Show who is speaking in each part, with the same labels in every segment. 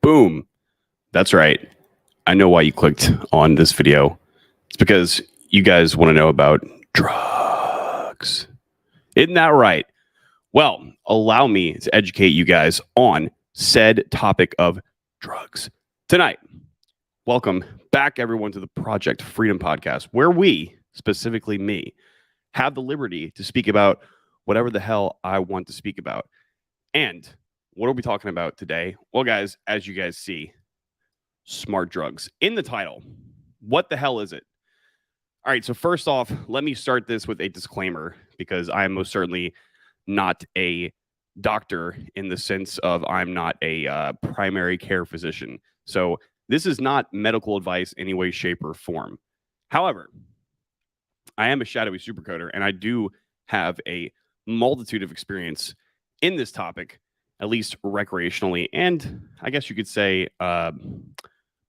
Speaker 1: Boom. That's right. I know why you clicked on this video. It's because you guys want to know about drugs. Isn't that right? Well, allow me to educate you guys on said topic of drugs tonight. Welcome back, everyone, to the Project Freedom Podcast, where we, specifically me, have the liberty to speak about whatever the hell I want to speak about. And what are we talking about today? Well, guys, as you guys see, smart drugs in the title. What the hell is it? All right, so first off, let me start this with a disclaimer because I am most certainly not a doctor in the sense of I'm not a primary care physician. So this is not medical advice in any way, shape, or form. However, I am a shadowy supercoder, and I do have a multitude of experience in this topic, at least recreationally, and I guess you could say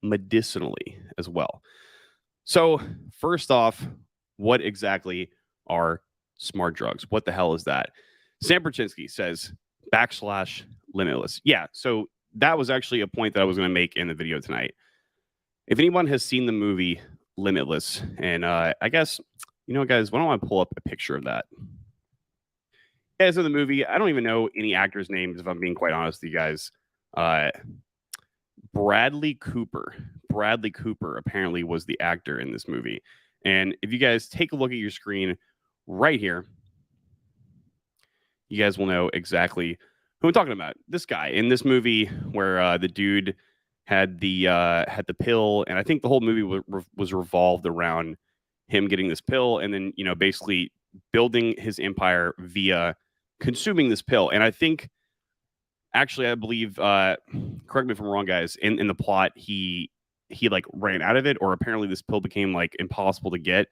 Speaker 1: medicinally as well. So first off, what exactly are smart drugs? What the hell is that? Sam Perchinsky says /limitless. Yeah, so that was actually a point that I was going to make in the video tonight. If anyone has seen the movie Limitless, and I guess, you know, guys, why don't I pull up a picture of that? As in the movie, I don't even know any actors' names, if I'm being quite honest with you guys. Bradley Cooper apparently was the actor in this movie. And if you guys take a look at your screen right here, you guys will know exactly who I'm talking about. This guy in this movie where the dude had the pill, and I think the whole movie was revolved around him getting this pill and then, you know, basically building his empire via consuming this pill. And I think, actually, I believe, correct me if I'm wrong, guys, in the plot, he like ran out of it, or apparently this pill became like impossible to get.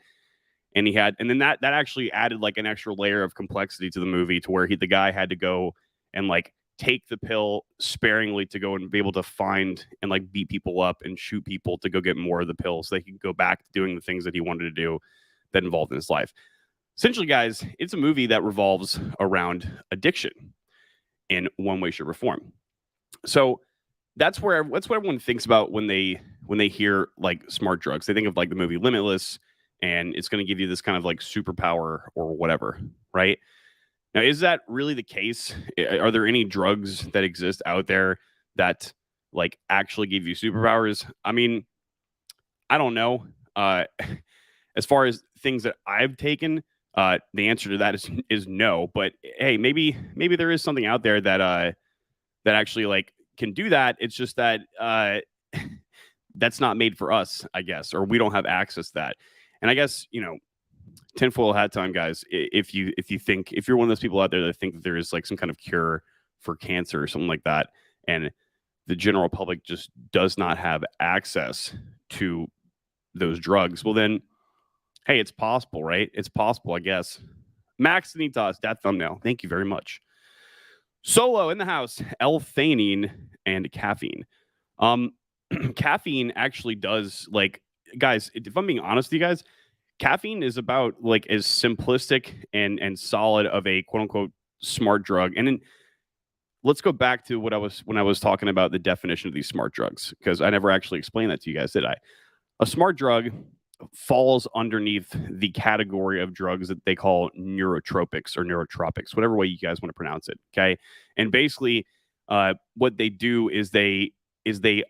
Speaker 1: And then that actually added like an extra layer of complexity to the movie, to where the guy had to go and like take the pill sparingly to go and be able to find and like beat people up and shoot people to go get more of the pill so they could go back to doing the things that he wanted to do that involved in his life. Essentially, guys, it's a movie that revolves around addiction in one way, shape, or form. So that's what everyone thinks about when they hear like smart drugs. They think of like the movie Limitless, and it's going to give you this kind of like superpower or whatever, right? Now, is that really the case? Are there any drugs that exist out there that like actually give you superpowers? I mean, I don't know. As far as things that I've taken, the answer to that is no. But hey, maybe there is something out there that actually like can do that. It's just that that's not made for us, I guess, or we don't have access to that. And I guess, you know, tinfoil hat time, guys. If you're one of those people out there that think that there is like some kind of cure for cancer or something like that, and the general public just does not have access to those drugs, well then, hey, it's possible, right? It's possible, I guess. Max Nitas, that thumbnail. Thank you very much. Solo in the house, L-theanine and caffeine. Caffeine actually does, like, guys, if I'm being honest with you guys, caffeine is about like as simplistic and solid of a quote unquote smart drug. And then let's go back to when I was talking about the definition of these smart drugs, because I never actually explained that to you guys, did I? A smart drug falls underneath the category of drugs that they call neurotropics or neurotropics, whatever way you guys want to pronounce it. Okay. And basically, what they do is they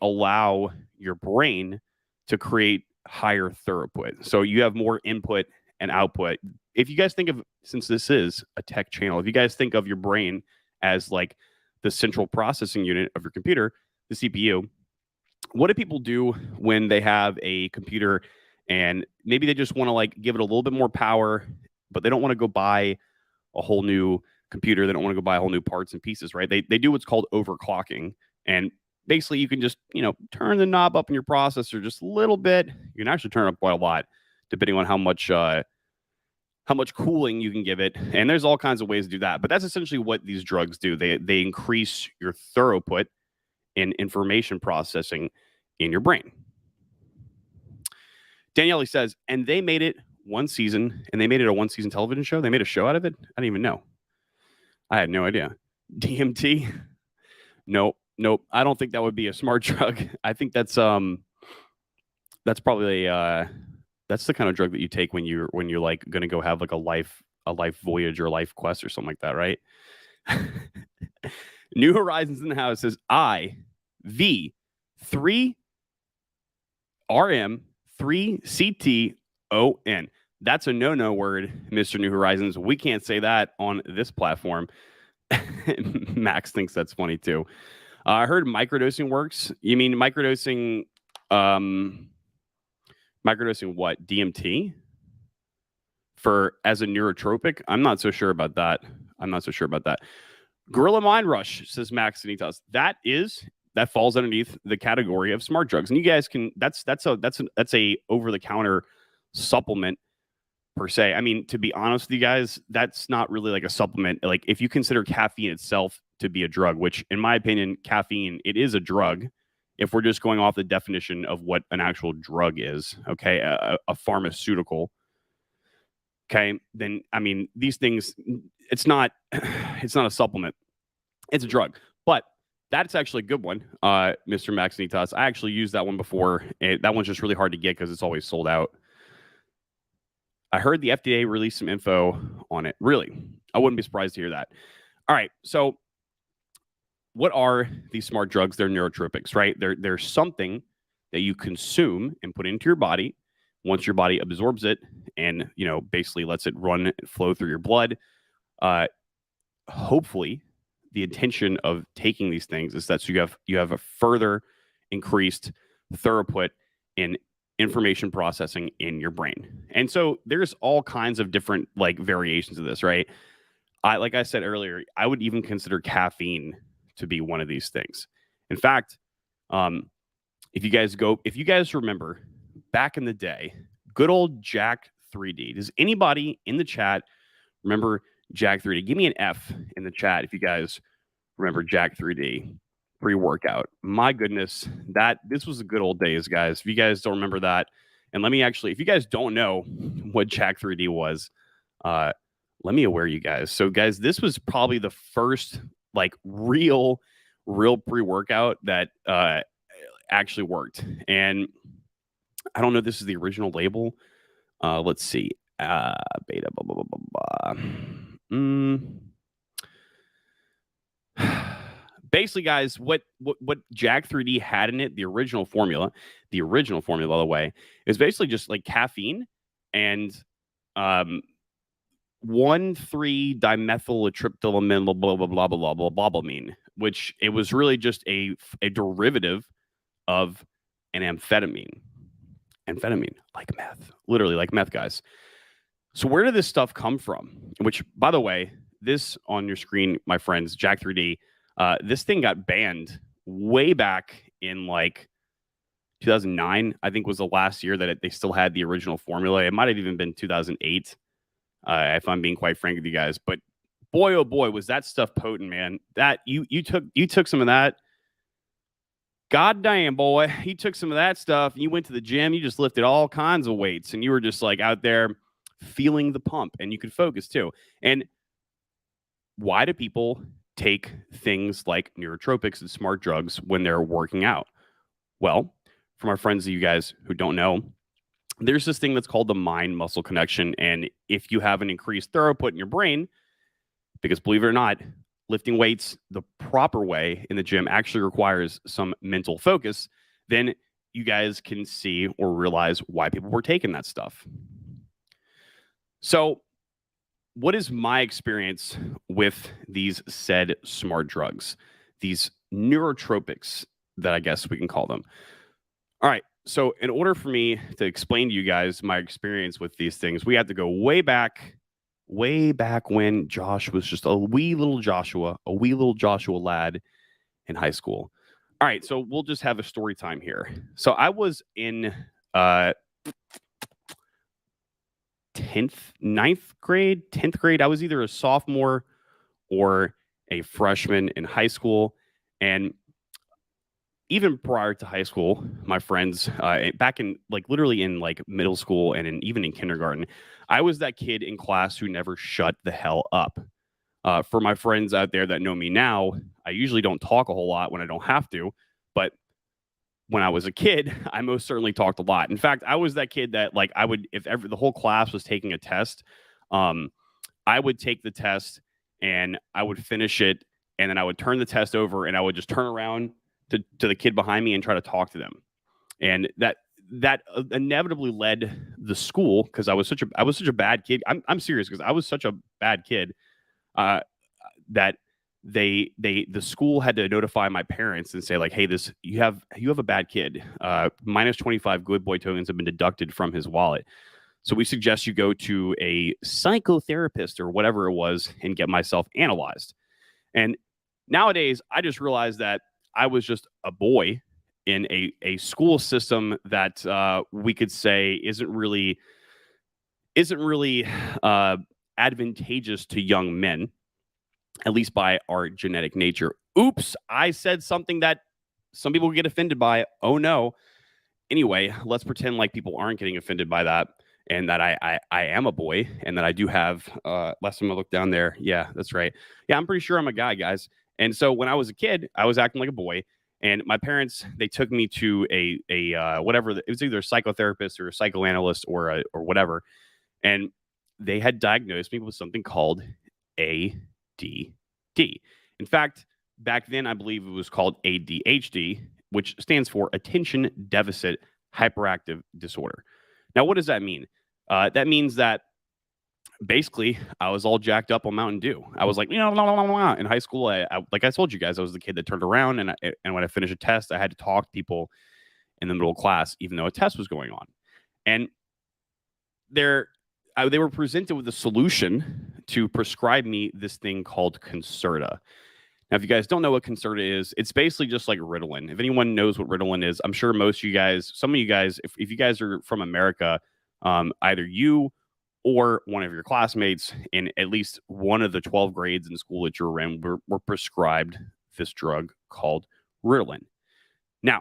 Speaker 1: allow your brain to create higher throughput. So you have more input and output. If you guys think of, since this is a tech channel, if you guys think of your brain as like the central processing unit of your computer, the CPU, what do people do when they have a computer and maybe they just want to like give it a little bit more power, but they don't want to go buy a whole new computer. They don't want to go buy a whole new parts and pieces, right? They do what's called overclocking. And basically you can just, you know, turn the knob up in your processor just a little bit. You can actually turn it up quite a lot, depending on how much cooling you can give it. And there's all kinds of ways to do that. But that's essentially what these drugs do. They increase your throughput in information processing in your brain. Daniele says, and they made it one season, and they made it a one-season television show. They made a show out of it. I didn't even know. I had no idea. DMT? No, Nope. I don't think that would be a smart drug. I think that's probably that's the kind of drug that you take when you're like going to go have like a life voyage or life quest or something like that, right? New Horizons in the house says IV3 RM3 CTON. That's a no word, Mr. New Horizons. We can't say that on this platform. Max thinks that's funny too. I heard microdosing works. You mean microdosing? Microdosing what? DMT for as a neurotropic? I'm not so sure about that. Gorilla Mind Rush, says Max Sanitas. That falls underneath the category of smart drugs, and you guys can. That's a over the counter supplement per se. I mean, to be honest with you guys, that's not really like a supplement. Like if you consider caffeine itself to be a drug, which in my opinion, caffeine, it is a drug. If we're just going off the definition of what an actual drug is, okay, a pharmaceutical, okay, then I mean these things, it's not a supplement, it's a drug. But that's actually a good one, Mr. Maxinitas. I actually used that one before. That one's just really hard to get because it's always sold out. I heard the FDA released some info on it. Really, I wouldn't be surprised to hear that. All right, so what are these smart drugs? They're neurotropics, right? They're something that you consume and put into your body. Once your body absorbs it and, you know, basically lets it run and flow through your blood, hopefully the intention of taking these things is that so you have a further increased throughput in information processing in your brain. And so there's all kinds of different like variations of this, right? Like I said earlier, I would even consider caffeine to be one of these things. In fact, if you guys remember back in the day, good old Jack 3D. Does anybody in the chat remember Jack 3D? Give me an F in the chat if you guys remember Jack 3D pre-workout. My goodness, this was the good old days, guys. If you guys don't remember that, and let me actually, if you guys don't know what Jack 3D was, let me aware you guys. So, guys, this was probably the first like real pre-workout that actually worked. And I don't know if this is the original label. Let's see. Beta blah blah blah blah blah. Basically, guys, what Jack 3D had in it, the original formula, by the way, is basically just like caffeine and 1,3-dimethyl-tryptylamine blah blah blah blah blah blah blah, which it was really just a derivative of an amphetamine, like meth, literally like meth, guys. So where did this stuff come from? Which, by the way, this on your screen, my friends, Jack 3D, this thing got banned way back in like 2009, I think was the last year that they still had the original formula. It might have even been 2008. If I'm being quite frank with you guys, but boy, oh boy, was that stuff potent, man. That you took some of that. God damn, boy, you took some of that stuff and you went to the gym. You just lifted all kinds of weights and you were just like out there feeling the pump and you could focus too. And why do people take things like neurotropics and smart drugs when they're working out? Well, from our friends of you guys who don't know, there's this thing that's called the mind-muscle connection. And if you have an increased throughput in your brain, because believe it or not, lifting weights the proper way in the gym actually requires some mental focus, then you guys can see or realize why people were taking that stuff. So what is my experience with these said smart drugs, these neurotropics that I guess we can call them? All right. So in order for me to explain to you guys my experience with these things, we have to go way back when Josh was just a wee little Joshua lad in high school. All right. So we'll just have a story time here. So I was in 10th grade. I was either a sophomore or a freshman in high school. And even prior to high school, my friends, back in like literally in like middle school and even in kindergarten, I was that kid in class who never shut the hell up. For my friends out there that know me now, I usually don't talk a whole lot when I don't have to, but when I was a kid, I most certainly talked a lot. In fact, I was that kid that like I would, if ever the whole class was taking a test, um, I would take the test and I would finish it, and then I would turn the test over and I would just turn around to the kid behind me and try to talk to them. And that inevitably led the school, because I was such a bad kid. I'm serious, because I was such a bad kid, that the school had to notify my parents and say like, hey, this you have a bad kid. Minus 25 good boy tokens have been deducted from his wallet. So we suggest you go to a psychotherapist or whatever it was and get myself analyzed. And nowadays, I just realized that I was just a boy in a school system that we could say isn't really advantageous to young men, at least by our genetic nature. Oops, I said something that some people get offended by. Oh no. Anyway, let's pretend like people aren't getting offended by that, and that I am a boy, and that I do have last time I looked down there. Yeah, that's right. Yeah, I'm pretty sure I'm a guy, guys. And so when I was a kid, I was acting like a boy, and my parents, they took me to a whatever, it was either a psychotherapist or a psychoanalyst or whatever, and they had diagnosed me with something called ADD. In fact, back then I believe it was called ADHD, which stands for Attention Deficit Hyperactive Disorder. Now, what does that mean? That means that basically I was all jacked up on Mountain Dew. I was like, blah, blah, blah, blah. In high school, like I told you guys, I was the kid that turned around, and when I finished a test, I had to talk to people in the middle of class, even though a test was going on. And they were presented with a solution to prescribe me this thing called Concerta. Now, if you guys don't know what Concerta is, it's basically just like Ritalin. If anyone knows what Ritalin is, I'm sure most of you guys, some of you guys, if you guys are from America, either you or one of your classmates in at least one of the 12 grades in school that you're in were prescribed this drug called Ritalin. Now,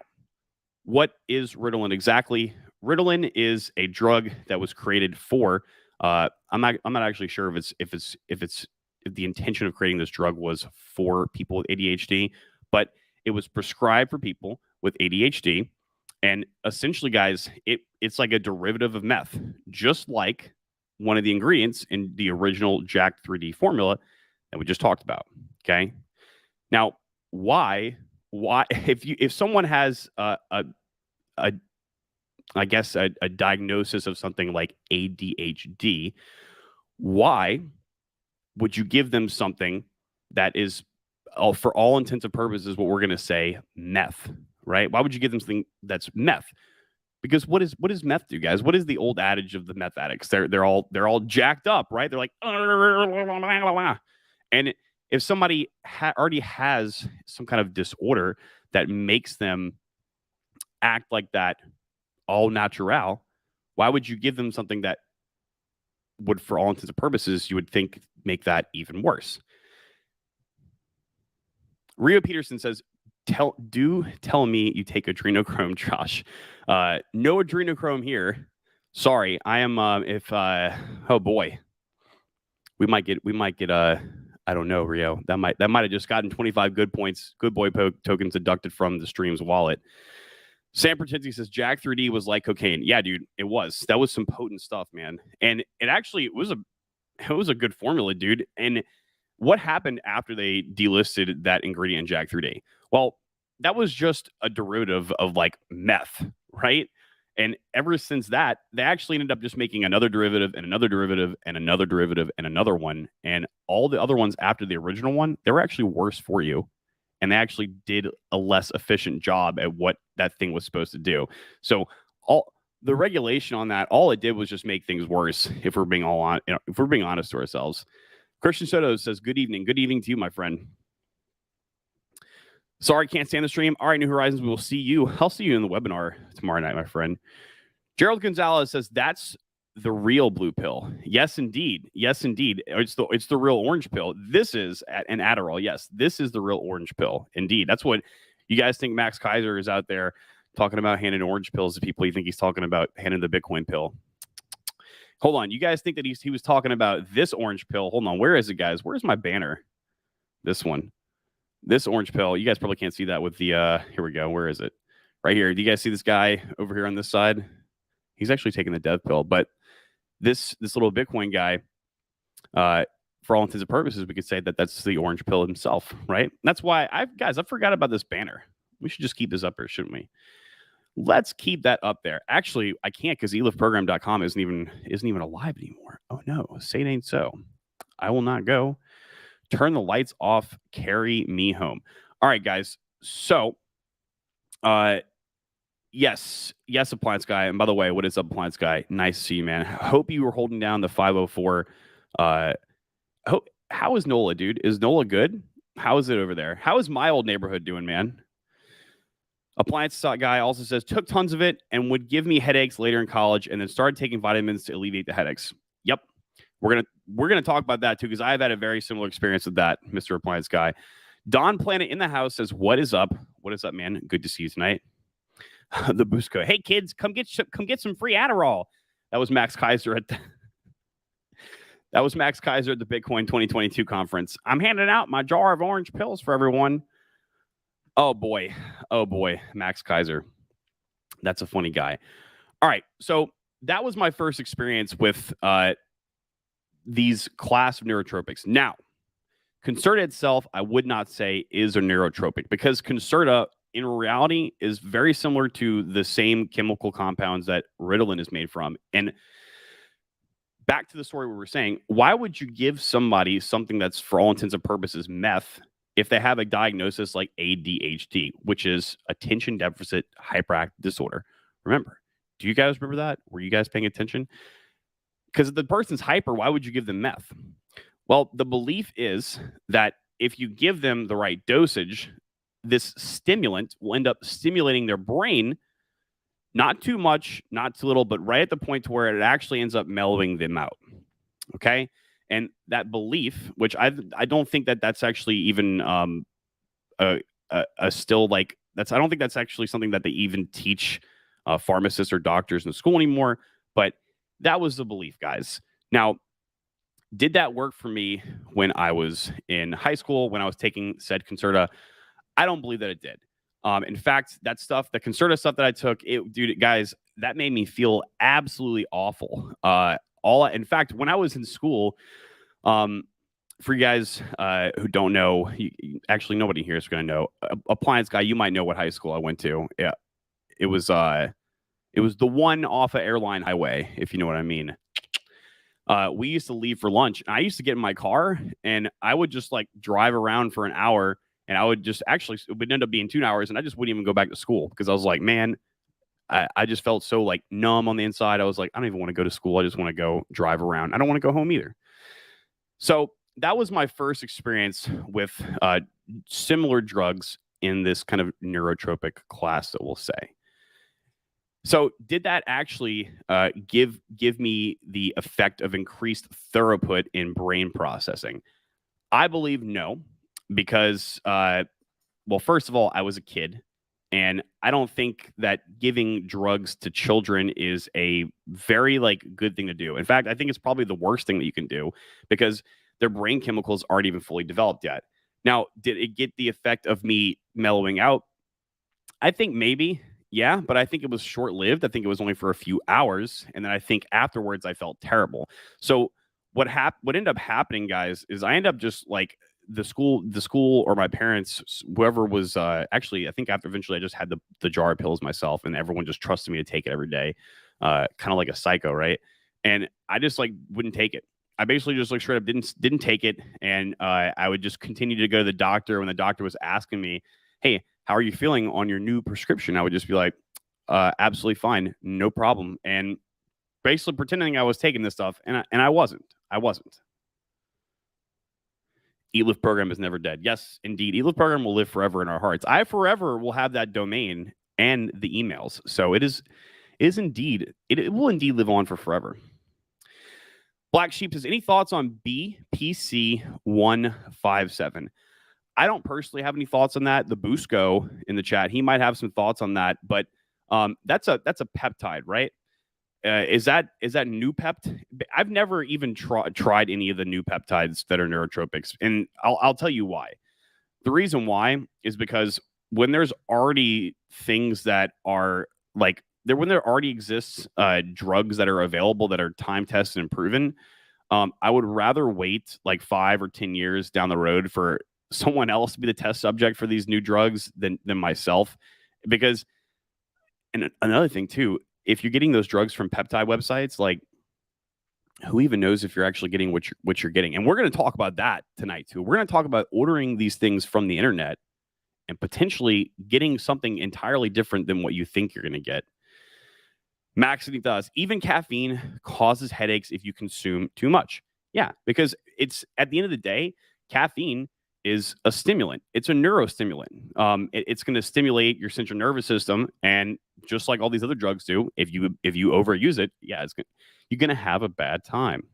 Speaker 1: what is Ritalin exactly? Ritalin is a drug that was created for. I'm not actually sure if the intention of creating this drug was for people with ADHD, but it was prescribed for people with ADHD. And essentially, guys, it's like a derivative of meth, just like one of the ingredients in the original Jack 3D formula that we just talked about. Okay. Now, why if someone has I guess a diagnosis of something like ADHD, why would you give them something that is, for all intents and purposes, what we're going to say meth, right? Why would you give them something that's meth? Because what does meth do, guys? What is the old adage of the meth addicts? They're all jacked up, right? They're like, and if somebody already has some kind of disorder that makes them act like that all natural, why would you give them something that would, for all intents and purposes, you would think make that even worse? Rio Peterson says, tell me you take adrenochrome, Josh. No adrenochrome here. Sorry, I am. Oh boy, we might get. I don't know, Rio. That might have just gotten 25 good boy tokens deducted from the stream's wallet. Sam Pertinzi says Jack 3D was like cocaine. Yeah, dude, it was. That was some potent stuff, man. And it was a good formula, dude. And what happened after they delisted that ingredient in Jack 3D? Well, that was just a derivative of like meth, right? And ever since that, they actually ended up just making another derivative and another derivative and another derivative and another one. And all the other ones after the original one, they were actually worse for you. And they actually did a less efficient job at what that thing was supposed to do. So all the regulation on that, all it did was just make things worse. If we're being honest to ourselves. Christian Soto says, "Good evening. Good evening to you, my friend. Sorry, can't stand the stream. All right, New Horizons, we will see you. I'll see you in the webinar tomorrow night, my friend." Gerald Gonzalez says, "That's the real blue pill." Yes, indeed. Yes, indeed. It's the real orange pill. This is an Adderall. Yes, this is the real orange pill. Indeed. That's what you guys think Max Kaiser is out there talking about handing orange pills to people. You think he's talking about handing the Bitcoin pill. Hold on. You guys think that he was talking about this orange pill? Hold on. Where is it, guys? Where's my banner? This one. This orange pill. You guys probably can't see that with the here we go. Where is it? Right here. Do you guys see this guy over here on this side? He's actually taking the dev pill, but this little Bitcoin guy, for all intents and purposes, we could say that that's the orange pill himself, right? That's why I forgot about this banner. We should just keep this up here, shouldn't we? Let's keep that up there. Actually, I can't because elifprogram.com isn't even alive anymore. Oh no, say it ain't so. I will not go. Turn the lights off. Carry me home. All right, guys. So, yes, Appliance Guy. And by the way, what is up, Appliance Guy? Nice to see you, man. Hope you were holding down the 504. How is NOLA, dude? Is NOLA good? How is it over there? How is my old neighborhood doing, man? Appliance Guy also says, took tons of it and would give me headaches later in college and then started taking vitamins to alleviate the headaches. Yep. We're gonna talk about that too, because I've had a very similar experience with that, Mr. Appliance Guy. Don Planet in the house says, what is up? What is up, man? Good to see you tonight. The Busco. Hey kids, come get some free Adderall. That was Max Kaiser at the Bitcoin 2022 conference. I'm handing out my jar of orange pills for everyone. Oh boy, Max Kaiser. That's a funny guy. All right, so that was my first experience with these class of neurotropics. Now, Concerta itself, I would not say is a neurotropic, because Concerta, in reality, is very similar to the same chemical compounds that Ritalin is made from. And back to the story we were saying, why would you give somebody something that's, for all intents and purposes, meth, if they have a diagnosis like ADHD, which is attention deficit hyperactive disorder? Remember, do you guys remember that? Were you guys paying attention? Because if the person's hyper, why would you give them meth? Well, the belief is that if you give them the right dosage, this stimulant will end up stimulating their brain, not too much, not too little, but right at the point to where it actually ends up mellowing them out. Okay? And that belief, which I don't think that that's actually even still like that's, I don't think that's actually something that they even teach pharmacists or doctors in school anymore. But that was the belief, guys. Now, did that work for me when I was in high school, when I was taking said Concerta? I don't believe that it did. In fact, that stuff, the Concerta stuff that I took, guys, that made me feel absolutely awful. In fact, when I was in school, for you guys who don't know, actually nobody here is going to know. Appliance Guy, you might know what high school I went to. Yeah, it was the one off of Airline Highway, if you know what I mean. We used to leave for lunch, and I used to get in my car, and I would just like drive around for an hour, and I would just it would end up being 2 hours, and I just wouldn't even go back to school because I was like, man, I just felt so like numb on the inside. I was like, I don't even want to go to school. I just want to go drive around. I don't want to go home either. So that was my first experience with similar drugs in this kind of neurotropic class that we'll say. So did that actually give me the effect of increased throughput in brain processing? I believe no, because, well, first of all, I was a kid, and I don't think that giving drugs to children is a very like good thing to do. In fact, I think it's probably the worst thing that you can do, because their brain chemicals aren't even fully developed yet. Now, did it get the effect of me mellowing out? I think maybe. Yeah, but I think it was short-lived. I think it was only for a few hours, and then I think afterwards I felt terrible. So what ended up happening, guys, is I ended up just like the school or my parents, whoever was actually, I think after eventually I just had the jar of pills myself, and everyone just trusted me to take it every day, kind of like a psycho, right? And I just like wouldn't take it. I basically just like straight up didn't take it, and I would just continue to go to the doctor when the doctor was asking me, hey, how are you feeling on your new prescription? I would just be like, absolutely fine, no problem. And basically pretending I was taking this stuff, and I wasn't. eLift program is never dead. Yes, indeed. eLift program will live forever in our hearts. I forever will have that domain and the emails. So it will indeed live on for forever. Black Sheep says, any thoughts on BPC 157? I don't personally have any thoughts on that. The Busco in the chat, he might have some thoughts on that, but that's a peptide, right? Is that new pept? I've never even tried any of the new peptides that are neurotropics, and I'll tell you why. The reason why is because when there's already things that are like there, when there already exists drugs that are available that are time tested and proven, I would rather wait like 5 or 10 years down the road for someone else to be the test subject for these new drugs than myself, because and another thing too, if you're getting those drugs from peptide websites, like who even knows if you're actually getting what you're getting? And we're going to talk about that tonight too. We're going to talk about ordering these things from the internet and potentially getting something entirely different than what you think you're going to get. Maxine does. Even caffeine causes headaches if you consume too much. Yeah, because it's at the end of the day, caffeine is a stimulant. It's a neurostimulant. It's going to stimulate your central nervous system, and just like all these other drugs do, if you overuse it, yeah, you're going to have a bad time.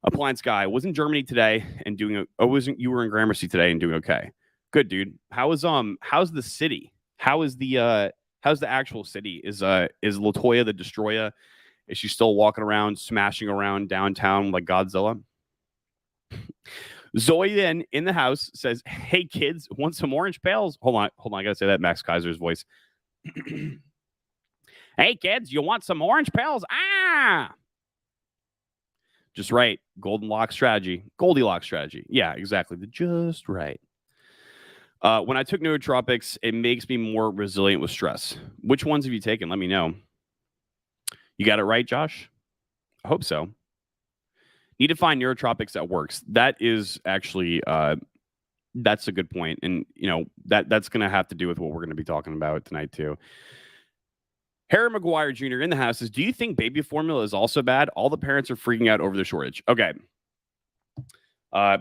Speaker 1: Appliance guy was in Germany today and doing. Wasn't you were in Gramercy today and doing okay? Good, dude. How's the city? How's the actual city? Is Latoya the Destroyer? Is she still walking around, smashing around downtown like Godzilla? Zoe then in the house says, "Hey kids, want some orange pails?" Hold on. I gotta say that Max Kaiser's voice. Hey kids, you want some orange pails? Ah, just right. Goldilocks strategy. Yeah, exactly. The just right. When I took nootropics, it makes me more resilient with stress. Which ones have you taken? Let me know. You got it right, Josh? I hope so. Need to find neurotropics that works. That is actually that's a good point. And that's gonna have to do with what we're gonna be talking about tonight too. Harry McGuire Jr. in the house says, "Do you think baby formula is also bad? All the parents are freaking out over the shortage." Okay.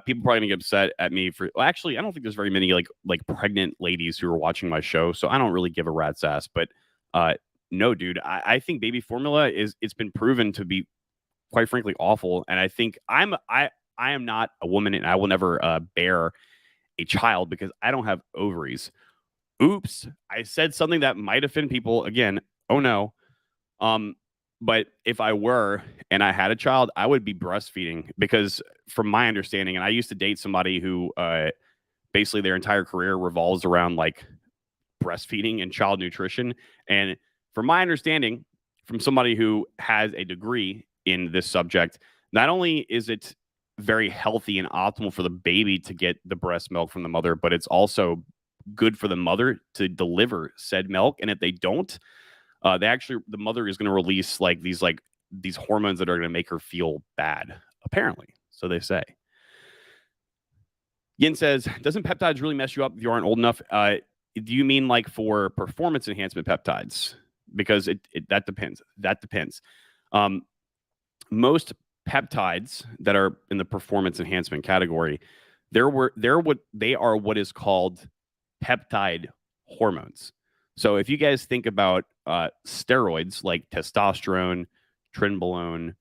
Speaker 1: People probably gonna get upset at me for. Well, actually, I don't think there's very many like pregnant ladies who are watching my show, so I don't really give a rat's ass. But no, dude, I think baby formula it's been proven to be quite frankly awful, and I think I am not a woman, and I will never bear a child because I don't have ovaries. Oops, I said something that might offend people again. Oh no. But if I were and I had a child, I would be breastfeeding because from my understanding, and I used to date somebody who basically their entire career revolves around like breastfeeding and child nutrition. And from my understanding, from somebody who has a degree in this subject, not only is it very healthy and optimal for the baby to get the breast milk from the mother, but it's also good for the mother to deliver said milk. And if they don't, the mother is going to release these hormones that are going to make her feel bad, apparently. So they say. Yin says, "Doesn't peptides really mess you up if you aren't old enough?" Do you mean like for performance enhancement peptides? Because that depends. That depends. Most peptides that are in the performance enhancement category, they are what is called peptide hormones. So if you guys think about steroids like testosterone, trenbolone,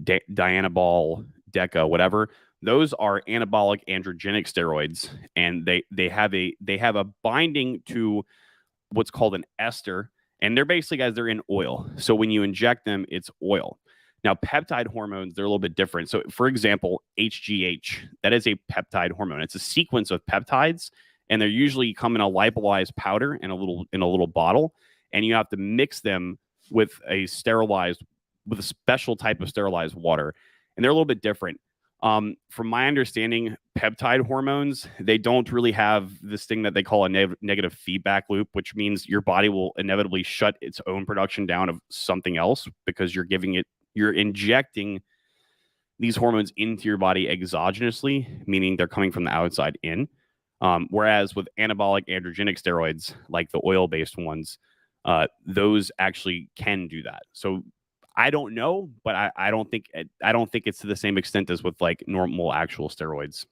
Speaker 1: Dianabol, Deca, whatever, those are anabolic androgenic steroids, and they have a binding to what's called an ester, and they're basically, guys, they're in oil. So when you inject them, it's oil. Now, peptide hormones, they're a little bit different. So, for example, HGH, that is a peptide hormone. It's a sequence of peptides, and they're usually come in a lipolyzed powder in a little bottle, and you have to mix them with a special type of sterilized water, and they're a little bit different. From my understanding, peptide hormones, they don't really have this thing that they call a negative feedback loop, which means your body will inevitably shut its own production down of something else because you're injecting these hormones into your body exogenously, meaning they're coming from the outside in. Whereas with anabolic androgenic steroids, like the oil-based ones, those actually can do that. So I don't know, but I don't think it's to the same extent as with like normal actual steroids.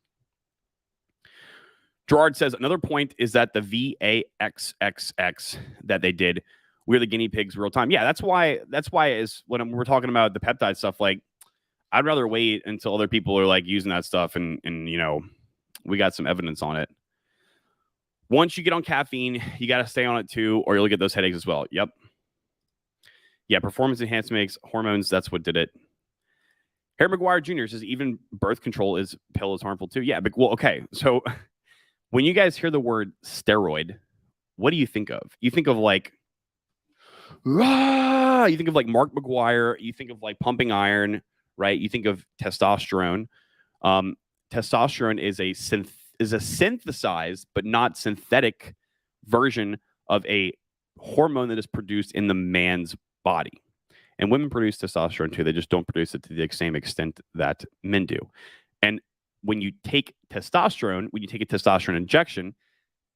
Speaker 1: Gerard says another point is that the VAXXX that they did, we're the guinea pigs real time. Yeah, that's why is when we're talking about the peptide stuff, like I'd rather wait until other people are like using that stuff and we got some evidence on it. Once you get on caffeine, you got to stay on it too, or you'll get those headaches as well. Yep. Yeah, performance enhancement hormones, that's what did it. Harry McGuire Jr. says even birth control pill is harmful too. Yeah, but well, okay. So when you guys hear the word steroid, what do you think of? You think of like, you think of like Mark McGuire, you think of like pumping iron, right? You think of testosterone. Testosterone is a synthesized but not synthetic version of a hormone that is produced in the man's body. And women produce testosterone too. They just don't produce it to the same extent that men do. And when you take testosterone, when you take a testosterone injection,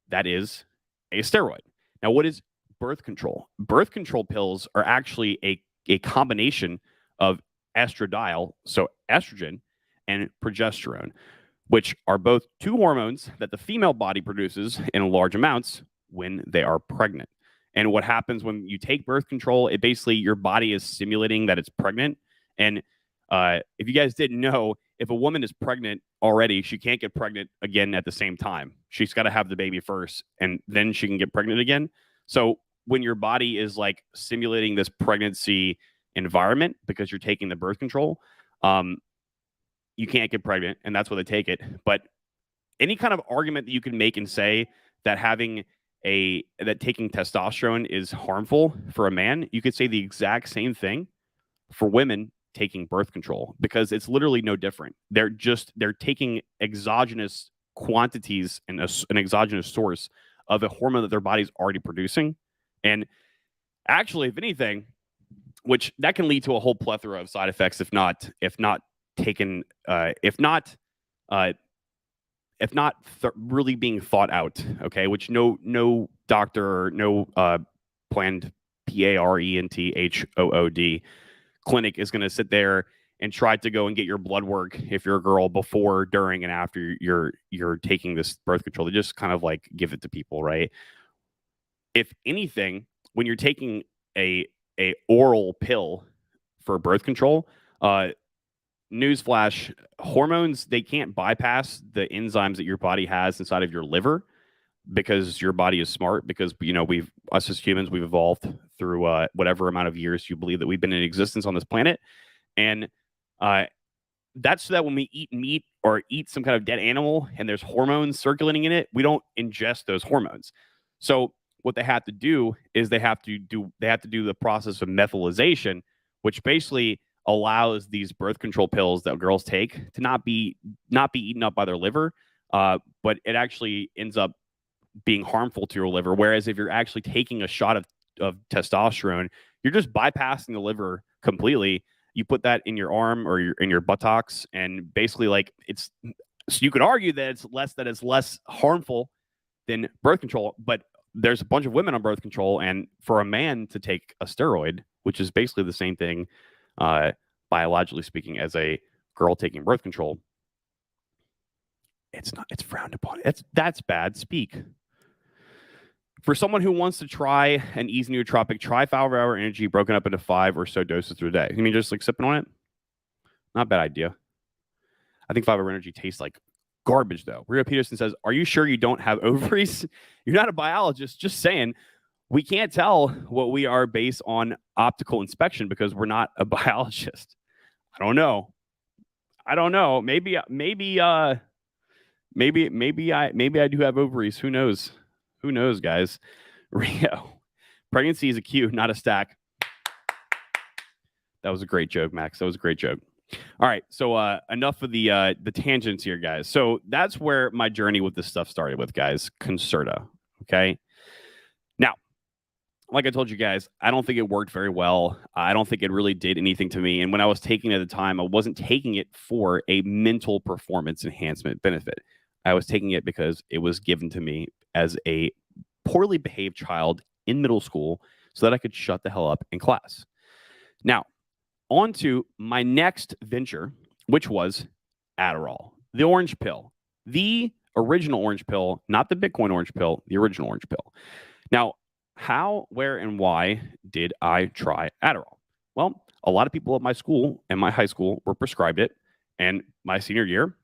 Speaker 1: that is a steroid. Now, what is birth control? Birth control pills are actually a combination of estradiol, so estrogen, and progesterone, which are both two hormones that the female body produces in large amounts when they are pregnant. And what happens when you take birth control, it basically your body is simulating that it's pregnant. And if you guys didn't know, if a woman is pregnant already, she can't get pregnant again at the same time. She's got to have the baby first, and then she can get pregnant again. So when your body is like simulating this pregnancy environment because you're taking the birth control, you can't get pregnant, and that's why they take it. But any kind of argument that you can make and say that that taking testosterone is harmful for a man, you could say the exact same thing for women taking birth control, because it's literally no different. They're taking exogenous quantities and an exogenous source of a hormone that their body's already producing. And actually, if anything, which that can lead to a whole plethora of side effects if not really being thought out, okay, which no doctor or no planned PARENTHOOD clinic is going to sit there and try to go and get your blood work if you're a girl before, during, and after you're taking this birth control. They just kind of like give it to people, right? If anything, when you're taking a oral pill for birth control, newsflash, hormones, they can't bypass the enzymes that your body has inside of your liver, because your body is smart, because us as humans, we've evolved through whatever amount of years you believe that we've been in existence on this planet. And that's so that when we eat meat or eat some kind of dead animal and there's hormones circulating in it, we don't ingest those hormones. So what they have to do is they have to do the process of methylation, which basically allows these birth control pills that girls take to not be eaten up by their liver, but it actually ends up being harmful to your liver. Whereas if you're actually taking a shot of testosterone, you're just bypassing the liver completely. You put that in your arm or in your buttocks, and basically, like, so you could argue that it's less harmful than birth control. But there's a bunch of women on birth control, and for a man to take a steroid, which is basically the same thing, biologically speaking, as a girl taking birth control, it's frowned upon. That's bad speak. For someone who wants to try an easy nootropic, try 5 Hour Energy broken up into 5 or so doses through the day. You mean just like sipping on it? Not a bad idea. I think 5 Hour Energy tastes like garbage, though. Rio Peterson says, "Are you sure you don't have ovaries?" You're not a biologist. Just saying. We can't tell what we are based on optical inspection because we're not a biologist. I don't know. Maybe I do have ovaries. Who knows? Who knows, guys? Rio, pregnancy is a cue, not a stack. That was a great joke, Max. That was a great joke. All right, so enough of the tangents here, guys. So that's where my journey with this stuff started with, guys. Concerta, okay? Now, like I told you guys, I don't think it worked very well. I don't think it really did anything to me. And when I was taking it at the time, I wasn't taking it for a mental performance enhancement benefit. I was taking it because it was given to me as a poorly behaved child in middle school so that I could shut the hell up in class. Now, on to my next venture, which was Adderall, the orange pill, the original orange pill, not the Bitcoin orange pill, the original orange pill. Now, how, where, and why did I try Adderall? Well, a lot of people at my school and my high school were prescribed it. And my senior year,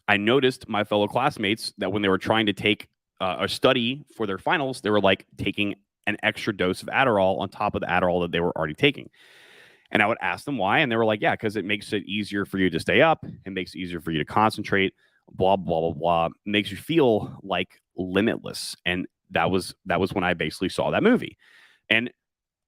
Speaker 1: I noticed my fellow classmates that when they were trying to take a study for their finals, they were like taking an extra dose of Adderall on top of the Adderall that they were already taking. And I would ask them why. And they were like, yeah, because it makes it easier for you to stay up. It makes it easier for you to concentrate, blah, blah, blah, blah. It makes you feel like limitless. And that was when I basically saw that movie. And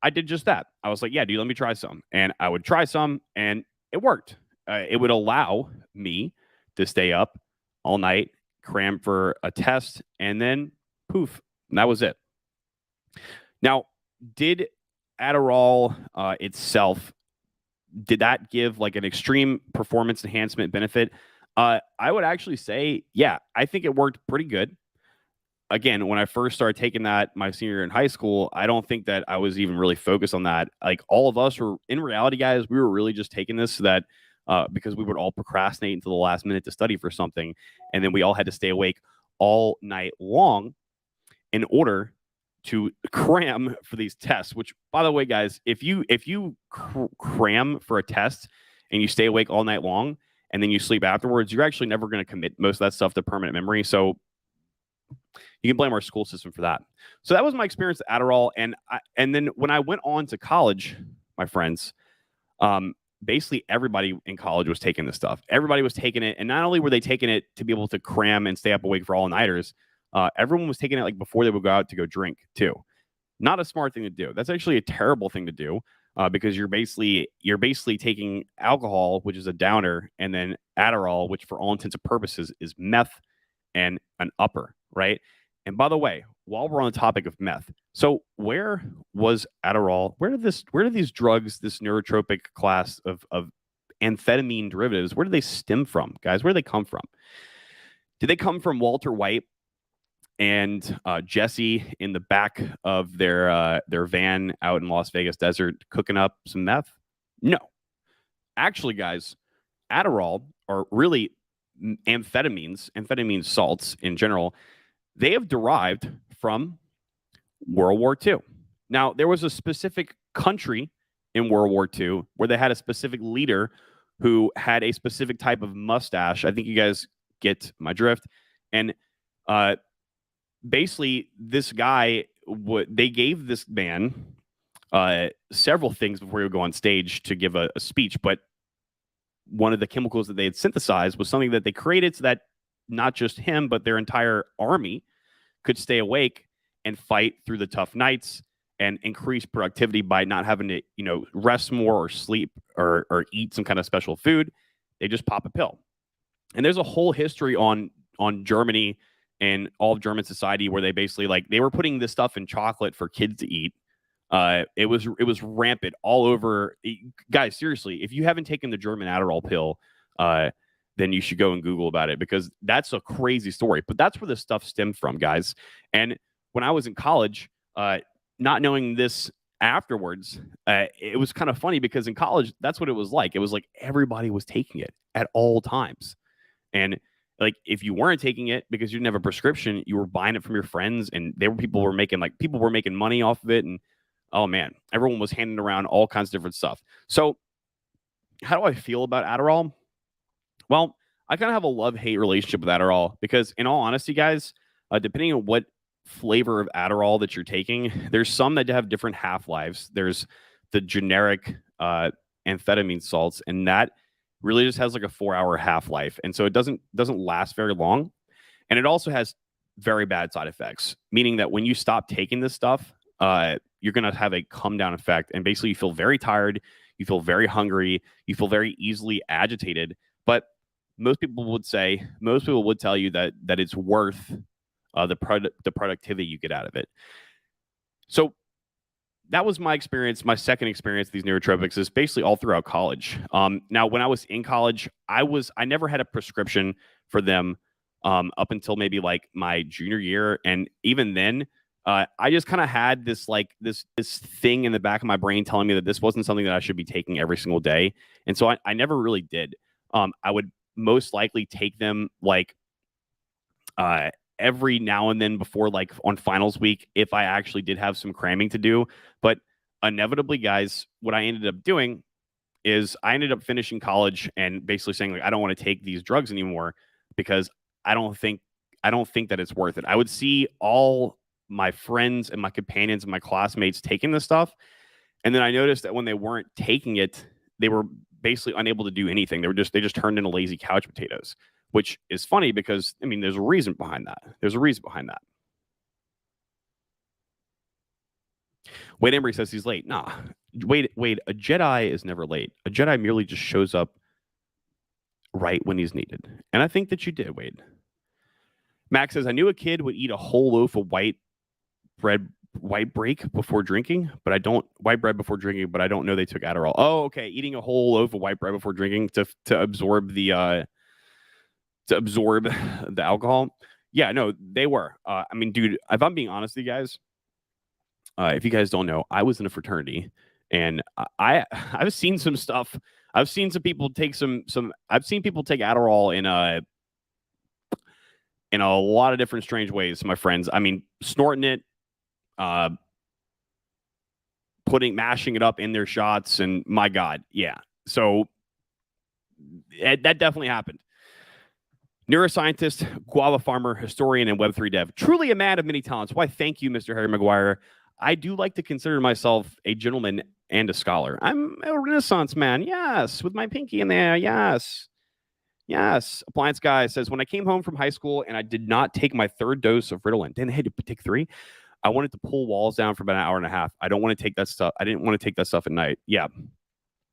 Speaker 1: I did just that. I was like, yeah, dude, let me try some. And I would try some and it worked. It would allow me to stay up all night, cram for a test, and then poof, and that was it. Now, did Adderall itself, did that give like an extreme performance enhancement benefit? I would actually say, yeah, I think it worked pretty good. Again, when I first started taking that my senior year in high school, I don't think that I was even really focused on that. Like all of us were, in reality, guys, we were really just taking this so that because we would all procrastinate until the last minute to study for something, and then we all had to stay awake all night long in order to cram for these tests. Which, by the way, guys, if you cram for a test and you stay awake all night long and then you sleep afterwards, you're actually never going to commit most of that stuff to permanent memory. So you can blame our school system for that. So that was my experience with Adderall. And then when I went on to college, my friends, basically everybody in college was taking this stuff. Everybody was taking it. And not only were they taking it to be able to cram and stay up awake for all-nighters, everyone was taking it like before they would go out to go drink too. Not a smart thing to do. That's actually a terrible thing to do because you're basically taking alcohol, which is a downer, and then Adderall, which for all intents and purposes is meth and an upper, right? And by the way, while we're on the topic of meth, so where was Adderall? Where did these drugs, this neurotropic class of amphetamine derivatives, where do they stem from, guys? Where do they come from? Did they come from Walter White and Jesse in the back of their van out in Las Vegas desert cooking up some meth? No. Actually, guys, Adderall, or really amphetamine salts in general, they have derived from World War II. Now, there was a specific country in World War II where they had a specific leader who had a specific type of mustache. I think you guys get my drift. And basically, this guy, they gave this man several things before he would go on stage to give a speech. But one of the chemicals that they had synthesized was something that they created so that not just him, but their entire army could stay awake and fight through the tough nights and increase productivity by not having to, rest more or sleep or eat some kind of special food. They just pop a pill. And there's a whole history on Germany and all of German society where they basically they were putting this stuff in chocolate for kids to eat. It was rampant all over. Guys, seriously, if you haven't taken the German Adderall pill, then you should go and Google about it because that's a crazy story. But that's where this stuff stemmed from, guys. And when I was in college, not knowing this afterwards, it was kind of funny because in college, that's what it was like. It was like everybody was taking it at all times. And if you weren't taking it because you didn't have a prescription, you were buying it from your friends, and people were making money off of it. And oh man, everyone was handing around all kinds of different stuff. So how do I feel about Adderall? Well, I kind of have a love-hate relationship with Adderall because, in all honesty, guys, depending on what flavor of Adderall that you're taking, there's some that have different half-lives. There's the generic amphetamine salts, and that really just has like a 4-hour half-life, and so it doesn't last very long. And it also has very bad side effects, meaning that when you stop taking this stuff, you're going to have a come-down effect, and basically you feel very tired, you feel very hungry, you feel very easily agitated. But most people would tell you that it's worth the productivity you get out of it. So that was my experience. My second experience with these neurotropics is basically all throughout college. Now, when I was in college, I never had a prescription for them up until maybe like my junior year, and even then, I just kind of had this thing in the back of my brain telling me that this wasn't something that I should be taking every single day, and so I never really did. I would most likely take them every now and then before on finals week if I actually did have some cramming to do. But inevitably, guys, what I ended up doing is I ended up finishing college and basically saying I don't want to take these drugs anymore because I don't think that it's worth it. I would see all my friends and my companions and my classmates taking this stuff. And then I noticed that when they weren't taking it, they were basically unable to do anything. They just turned into lazy couch potatoes, which is funny because I mean, there's a reason behind that. There's a reason behind that. Wade Embry says he's late. Nah, Wade, a Jedi is never late. A Jedi merely just shows up right when he's needed. And I think that you did, Wade. Max says, I knew a kid would eat a whole loaf of white bread before drinking, but I don't know they took Adderall. Oh, okay. Eating a whole loaf of white bread before drinking to absorb the alcohol. Yeah, no, they were. I mean, dude, if I'm being honest with you guys, if you guys don't know, I was in a fraternity, and I've seen some stuff. I've seen some people take I've seen people take Adderall in a lot of different strange ways, my friends. I mean, snorting it, mashing it up in their shots, and my God, yeah. So that definitely happened. Neuroscientist, guava farmer, historian, and Web3 dev. Truly a man of many talents. Why, thank you, Mr. Harry Maguire. I do like to consider myself a gentleman and a scholar. I'm a Renaissance man. Yes, with my pinky in there. Yes. Yes. Appliance Guy says, when I came home from high school and I did not take my third dose of Ritalin, then I had to take 3. I wanted to pull walls down for about an hour and a half. I don't want to take that stuff. I didn't want to take that stuff at night. Yeah.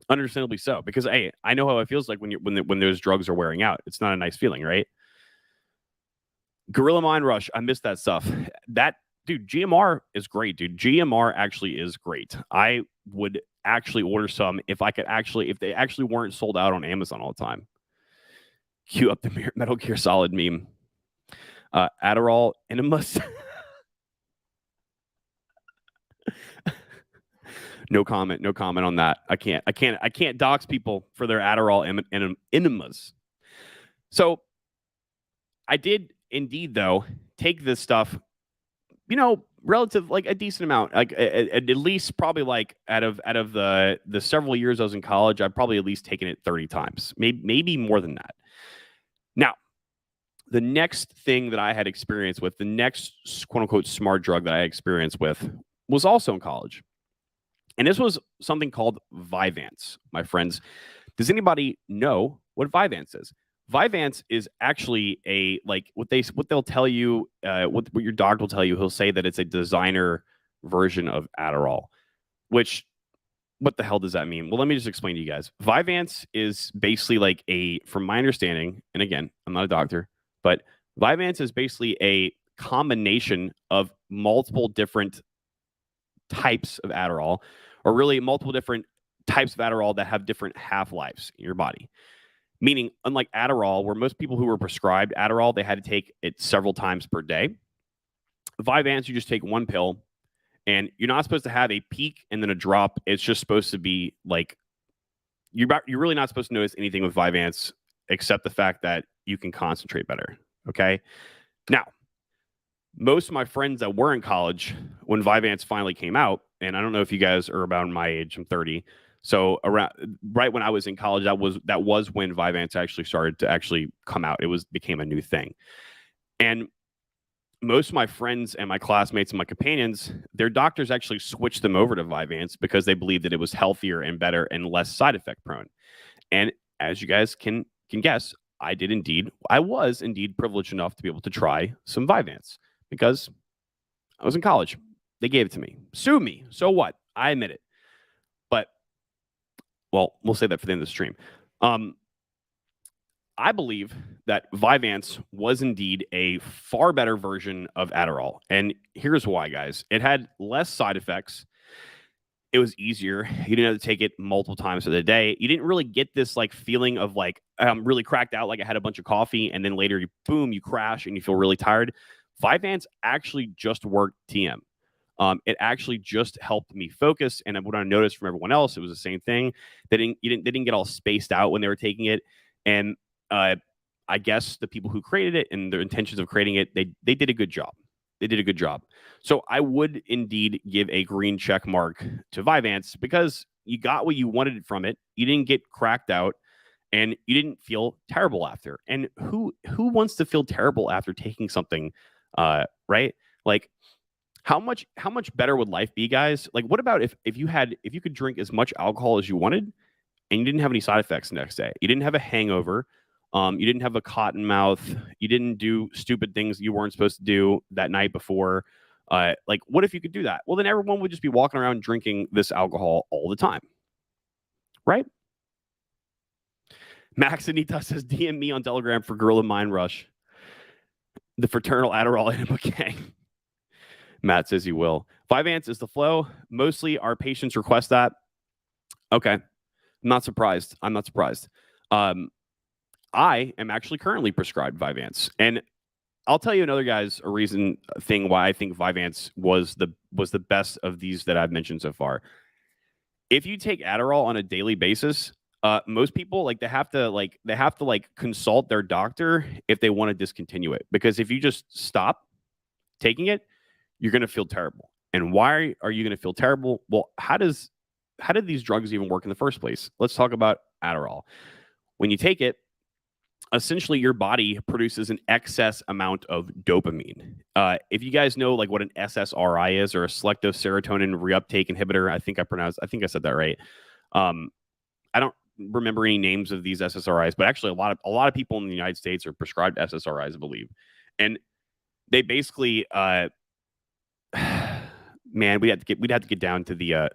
Speaker 1: Understandably so, because hey, I know how it feels like when those drugs are wearing out. It's not a nice feeling, right? Gorilla Mind Rush. I miss that stuff. Dude, GMR is great, dude. GMR actually is great. I would actually order some if they actually weren't sold out on Amazon all the time. Cue up the Metal Gear Solid meme. Adderall enemas. No comment on that. I can't dox people for their Adderall enemas. So I did indeed, though, take this stuff, relative, like a decent amount, like at least probably like out of the several years I was in college, I've probably at least taken it 30 times, maybe more than that. Now, the next thing that I had experience with, the next quote unquote smart drug that I experienced with was also in college. And this was something called Vyvance, my friends. Does anybody know what Vyvance is? Vyvance is actually what they'll tell you, what your doctor will tell you. He'll say that it's a designer version of Adderall, which, what the hell does that mean? Well, let me just explain to you guys. Vyvance is basically from my understanding, and again, I'm not a doctor, but Vyvance is basically a combination of multiple different types of Adderall, or really multiple different types of Adderall that have different half-lives in your body. Meaning, unlike Adderall, where most people who were prescribed Adderall, they had to take it several times per day. Vyvance, you just take one pill, and you're not supposed to have a peak and then a drop. It's just supposed to be like, you're really not supposed to notice anything with Vyvance except the fact that you can concentrate better. Okay? Now, most of my friends that were in college when Vyvance finally came out, and I don't know if you guys are about my age, I'm 30. So right when I was in college, that was when Vyvance actually started to actually come out. It became a new thing. And most of my friends and my classmates and my companions, their doctors actually switched them over to Vyvance because they believed that it was healthier and better and less side effect prone. And as you guys can guess, I was indeed privileged enough to be able to try some Vyvance because I was in college. They gave it to me. Sue me. So what? I admit it. But, well, we'll say that for the end of the stream. I believe that Vyvance was indeed a far better version of Adderall. And here's why, guys. It had less side effects. It was easier. You didn't have to take it multiple times of the day. You didn't really get this feeling of really cracked out, like I had a bunch of coffee, and then later you crash and you feel really tired. Vyvance actually just worked TM. It actually just helped me focus. And what I noticed from everyone else, it was the same thing. They didn't get all spaced out when they were taking it. And I guess the people who created it and their intentions of creating it, they did a good job. They did a good job. So I would indeed give a green check mark to Vyvance because you got what you wanted from it. You didn't get cracked out and you didn't feel terrible after. And who wants to feel terrible after taking something, right? Like, How much better would life be, guys? Like, what about if you could drink as much alcohol as you wanted and you didn't have any side effects the next day? You didn't have a hangover. You didn't have a cotton mouth. You didn't do stupid things you weren't supposed to do that night before. Like, what if you could do that? Well, then everyone would just be walking around drinking this alcohol all the time, right? Max Anita says, DM me on Telegram for Gorilla Mind Rush. The fraternal Adderall enema gang. Matt says he will. Vyvance is the flow. Mostly our patients request that. Okay. I'm not surprised. I am actually currently prescribed Vyvance. And I'll tell you another thing why I think Vyvance was the best of these that I've mentioned so far. If you take Adderall on a daily basis, most people they have to consult their doctor if they want to discontinue it, because if you just stop taking it, you're going to feel terrible. And why are you going to feel terrible? Well, how did these drugs even work in the first place? Let's talk about Adderall. When you take it, essentially your body produces an excess amount of dopamine. If you guys know what an SSRI is, or a selective serotonin reuptake inhibitor, I think I said that right. I don't remember any names of these SSRIs, but actually a lot of people in the United States are prescribed SSRIs, I believe. And they basically man, we'd have to get down to the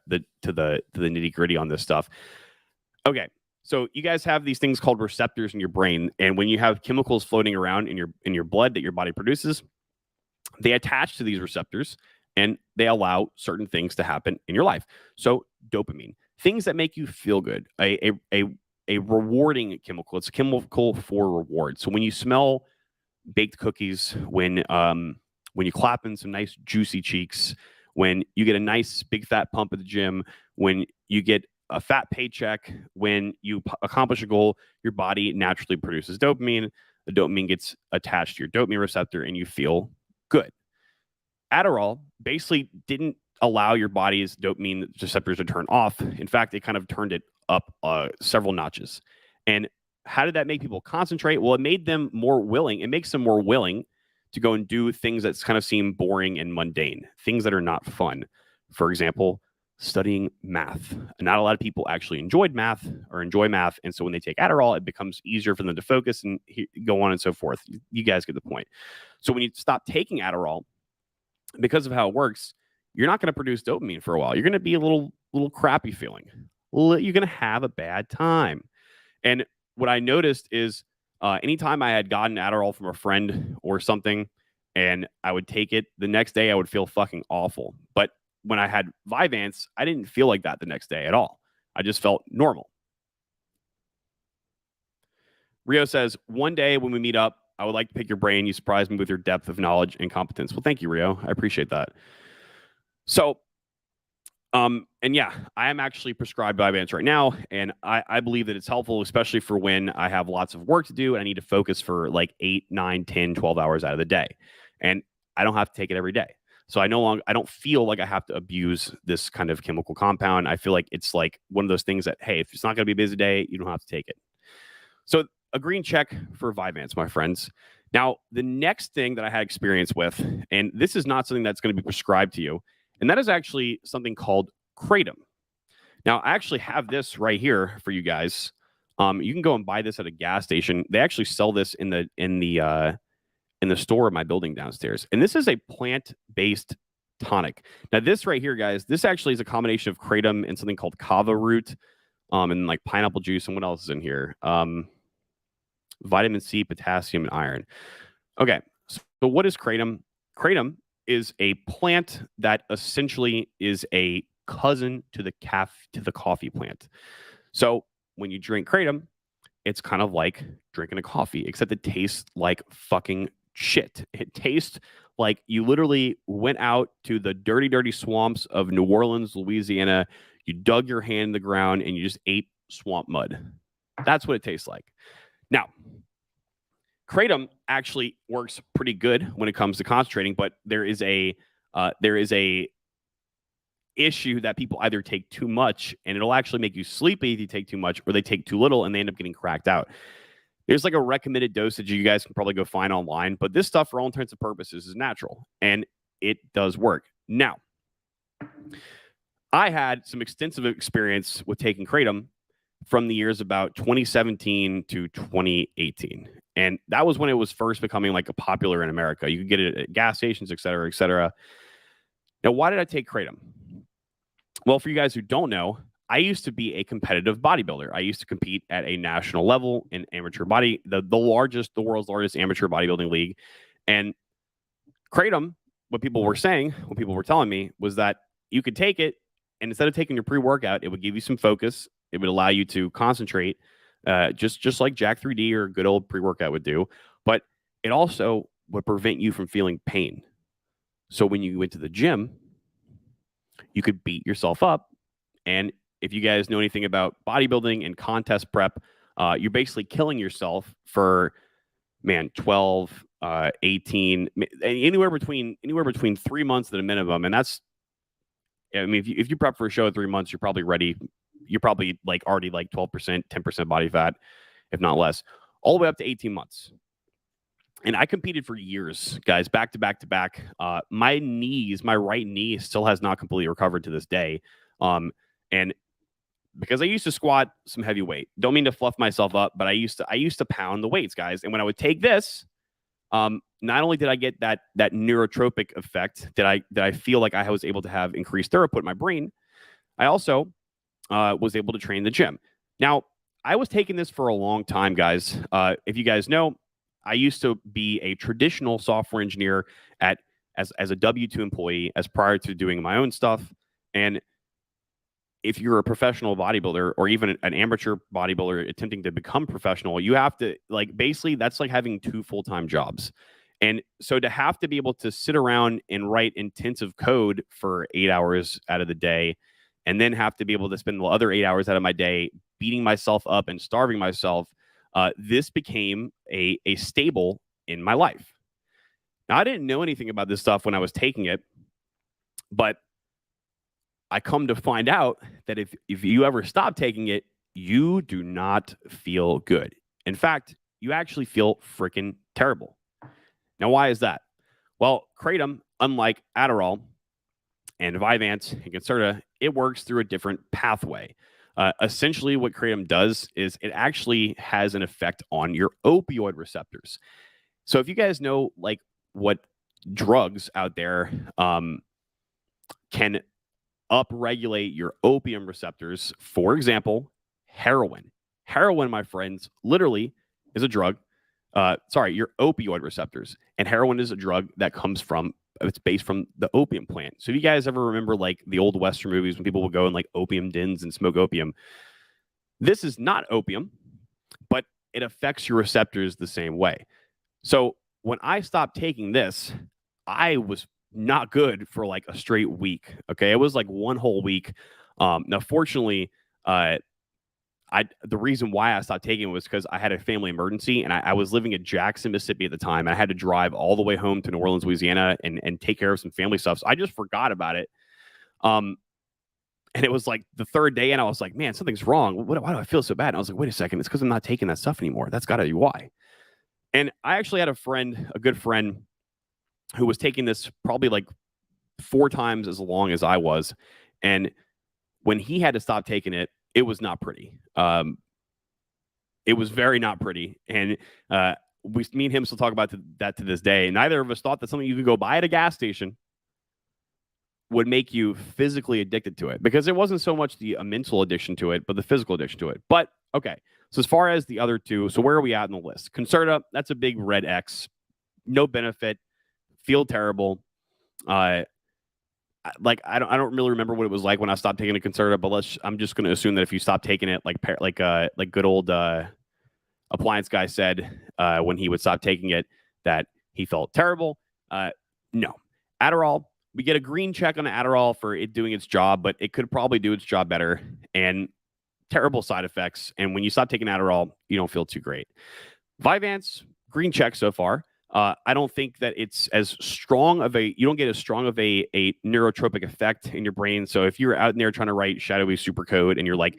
Speaker 1: nitty gritty on this stuff. Okay, so you guys have these things called receptors in your brain, and when you have chemicals floating around in your blood that your body produces, they attach to these receptors and they allow certain things to happen in your life. So dopamine, things that make you feel good, a rewarding chemical. It's a chemical for reward. So when you smell baked cookies, when you clap in some nice juicy cheeks, when you get a nice big fat pump at the gym, when you get a fat paycheck, when you accomplish a goal, your body naturally produces dopamine. The dopamine gets attached to your dopamine receptor and you feel good. Adderall basically didn't allow your body's dopamine receptors to turn off. In fact, it kind of turned it up several notches. And how did that make people concentrate? Well, it made them more willing. It makes them more willing to go and do things that kind of seem boring and mundane, things that are not fun. For example, studying math. Not a lot of people actually enjoy math. And so when they take Adderall, it becomes easier for them to focus and go on and so forth. You guys get the point. So when you stop taking Adderall, because of how it works, you're not going to produce dopamine for a while. You're going to be a little crappy feeling. You're going to have a bad time. And what I noticed is anytime I had gotten Adderall from a friend or something and I would take it, the next day I would feel fucking awful. But when I had Vyvance, I didn't feel like that the next day at all. I just felt normal. Rio says, one day when we meet up, I would like to pick your brain. You surprised me with your depth of knowledge and competence. Well, thank you, Rio. I appreciate that. So, and yeah, I am actually prescribed Vyvance right now, and I believe that it's helpful, especially for when I have lots of work to do and I need to focus for 8, 9, 10, 12 hours out of the day. And I don't have to take it every day. So I don't feel like I have to abuse this kind of chemical compound. I feel like it's one of those things that, hey, if it's not going to be a busy day, you don't have to take it. So a green check for Vyvance, my friends. Now, the next thing that I had experience with, and this is not something that's going to be prescribed to you, and that is actually something called Kratom. Now, I actually have this right here for you guys. You can go and buy this at a gas station. They actually sell this in the store of my building downstairs. And this is a plant-based tonic. Now, this right here, guys, this actually is a combination of Kratom and something called kava root, and pineapple juice. And what else is in here? Vitamin C, potassium, and iron. Okay, so what is Kratom? Kratom is a plant that essentially is a cousin to the coffee plant. So when you drink Kratom, it's kind of like drinking a coffee, except it tastes like fucking shit. It tastes like you literally went out to the dirty, dirty swamps of New Orleans, Louisiana. You dug your hand in the ground and you just ate swamp mud. That's what it tastes like. Now, Kratom actually works pretty good when it comes to concentrating, but there is a issue that people either take too much and it'll actually make you sleepy if you take too much, or they take too little and they end up getting cracked out. There's a recommended dosage you guys can probably go find online, but this stuff, for all intents and purposes, is natural and it does work. Now, I had some extensive experience with taking Kratom from the years about 2017 to 2018. And that was when it was first becoming like a popular in America. You could get it at gas stations, et cetera, et cetera. Now, why did I take Kratom? Well, for you guys who don't know, I used to be a competitive bodybuilder. I used to compete at a national level in amateur body, the world's largest amateur bodybuilding league. And Kratom, what people were saying, what people were telling me was that you could take it, and instead of taking your pre-workout, it would give you some focus. It would allow you to concentrate, just like Jack 3D or good old pre-workout would do. But it also would prevent you from feeling pain. So when you went to the gym, you could beat yourself up. And if you guys know anything about bodybuilding and contest prep, you're basically killing yourself for 12, 18, anywhere between 3 months at a minimum. And that's, I mean, if you prep for a show at 3 months, you're probably ready. You're probably like already like 12%, 10% body fat, if not less, all the way up to 18 months. And I competed for years, guys, back to back to back. My right knee still has not completely recovered to this day. And because I used to squat some heavy weight, don't mean to fluff myself up, but I used to pound the weights, guys. And when I would take this, not only did I get that neurotropic effect, did I feel like I was able to have increased throughput in my brain, I also was able to train the gym. Now, I was taking this for a long time, guys. If you guys know, I used to be a traditional software engineer as a W-2 employee, as prior to doing my own stuff. And if you're a professional bodybuilder or even an amateur bodybuilder attempting to become professional, you have to, like, basically that's like having 2 full-time jobs. And so to have to be able to sit around and write intensive code for 8 hours out of the day, and then have to be able to spend the other 8 hours out of my day beating myself up and starving myself, this became a staple in my life. Now, I didn't know anything about this stuff when I was taking it, but I come to find out that if you ever stop taking it, you do not feel good. In fact, you actually feel freaking terrible. Now, why is that? Well, Kratom, unlike Adderall and Vyvance and Concerta, it works through a different pathway. Essentially, what Kratom does is it actually has an effect on your opioid receptors. So if you guys know, like, what drugs out there can upregulate your opium receptors, for example, heroin. Heroin, my friends, literally is a drug. Your opioid receptors. And heroin is a drug that comes from, it's based from the opium plant. So if you guys ever remember like the old Western movies when people would go in like opium dens and smoke opium, this is not opium, but it affects your receptors the same way. So when I stopped taking this, I was not good for like a straight week. Okay. It was like one whole week. Now, fortunately, the reason why I stopped taking it was because I had a family emergency, and I was living in Jackson, Mississippi at the time. And I had to drive all the way home to New Orleans, Louisiana, and take care of some family stuff. So I just forgot about it. And it was like the third day, and I was like, man, something's wrong. Why do I feel so bad? And I was like, wait a second, it's because I'm not taking that stuff anymore. That's got to be why. And I actually had a good friend, who was taking this probably like 4 times as long as I was. And when he had to stop taking it, it was not pretty. It was very not pretty. And me and him still talk about that to this day. Neither of us thought that something you could go buy at a gas station would make you physically addicted to it, because it wasn't so much the mental addiction to it, but the physical addiction to it. But okay, so as far as the other two, so where are we at in the list? Concerta, that's a big red X. No benefit. Feel terrible. I don't really remember what it was like when I stopped taking a Concerta, but I'm just going to assume that if you stop taking it, like good old appliance guy said when he would stop taking it, that he felt terrible. No. Adderall, we get a green check on Adderall for it doing its job, but it could probably do its job better, and terrible side effects. And when you stop taking Adderall, you don't feel too great. Vyvance, green check so far. I don't think that it's as strong of you don't get as strong of a neurotropic effect in your brain. So if you're out there trying to write shadowy supercode and you're like,